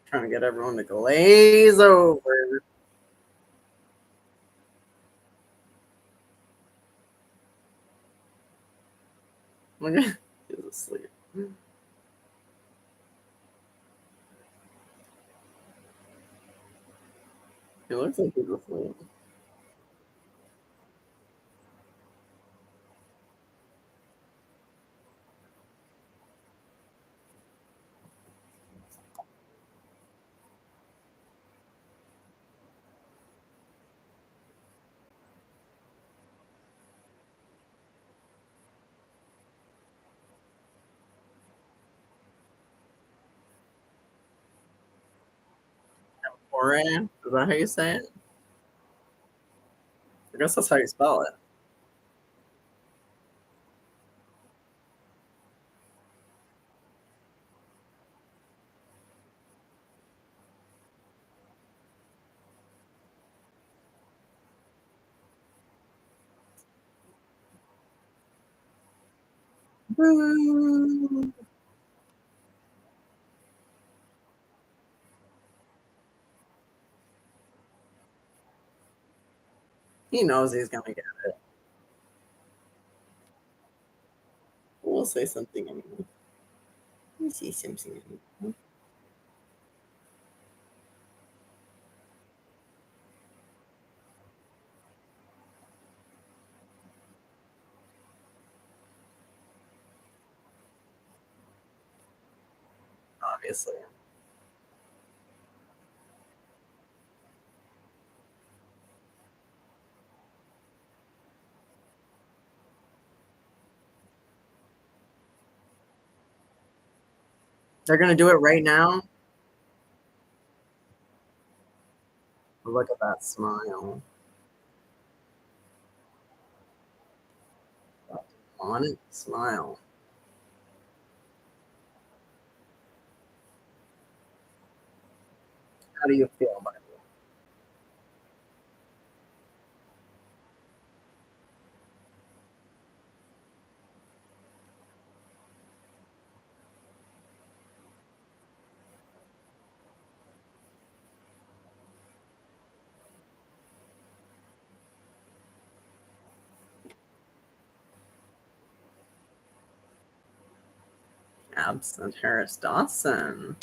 Trying to get everyone to glaze over. Look at he's asleep. He looks like he's asleep. Oran? Is that how you say it? I guess that's how you spell it. He knows he's gonna get it. We'll say something anyway. We'll say something anyway. Obviously. They're gonna do it right now. Look at that smile. On it, smile. How do you feel about it? Absent Harris Dawson.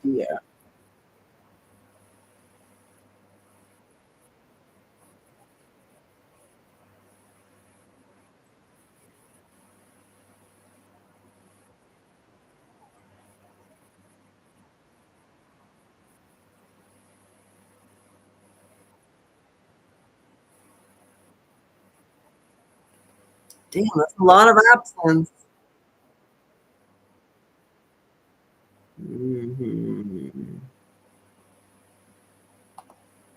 Yeah. Damn, that's a lot of absence. Mhm.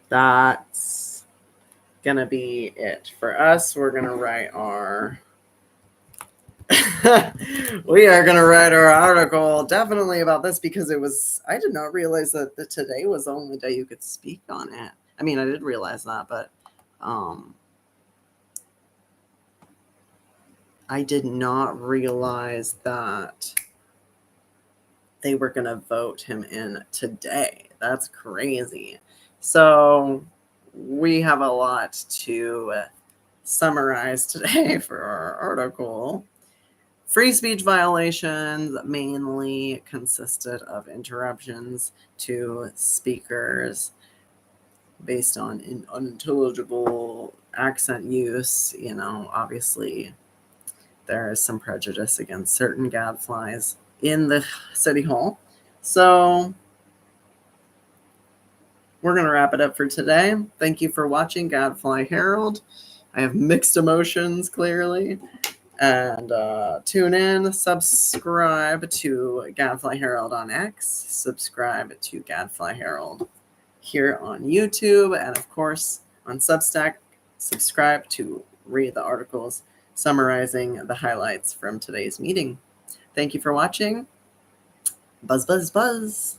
That's gonna be it for us. We're gonna write our we are gonna write our article definitely about this because I did not realize that today was the only day you could speak on it. I mean, I did realize that, but I did not realize that they were going to vote him in today. That's crazy. So we have a lot to summarize today for our article. Free speech violations mainly consisted of interruptions to speakers based on unintelligible accent use. You know, obviously there is some prejudice against certain gadflies in the city hall. So we're going to wrap it up for today. Thank you for watching Gadfly Herald. I have mixed emotions, clearly. And tune in, subscribe to Gadfly Herald on X, subscribe to Gadfly Herald here on YouTube, and of course on Substack, subscribe to read the articles summarizing the highlights from today's meeting. Thank you for watching. Buzz, buzz, buzz.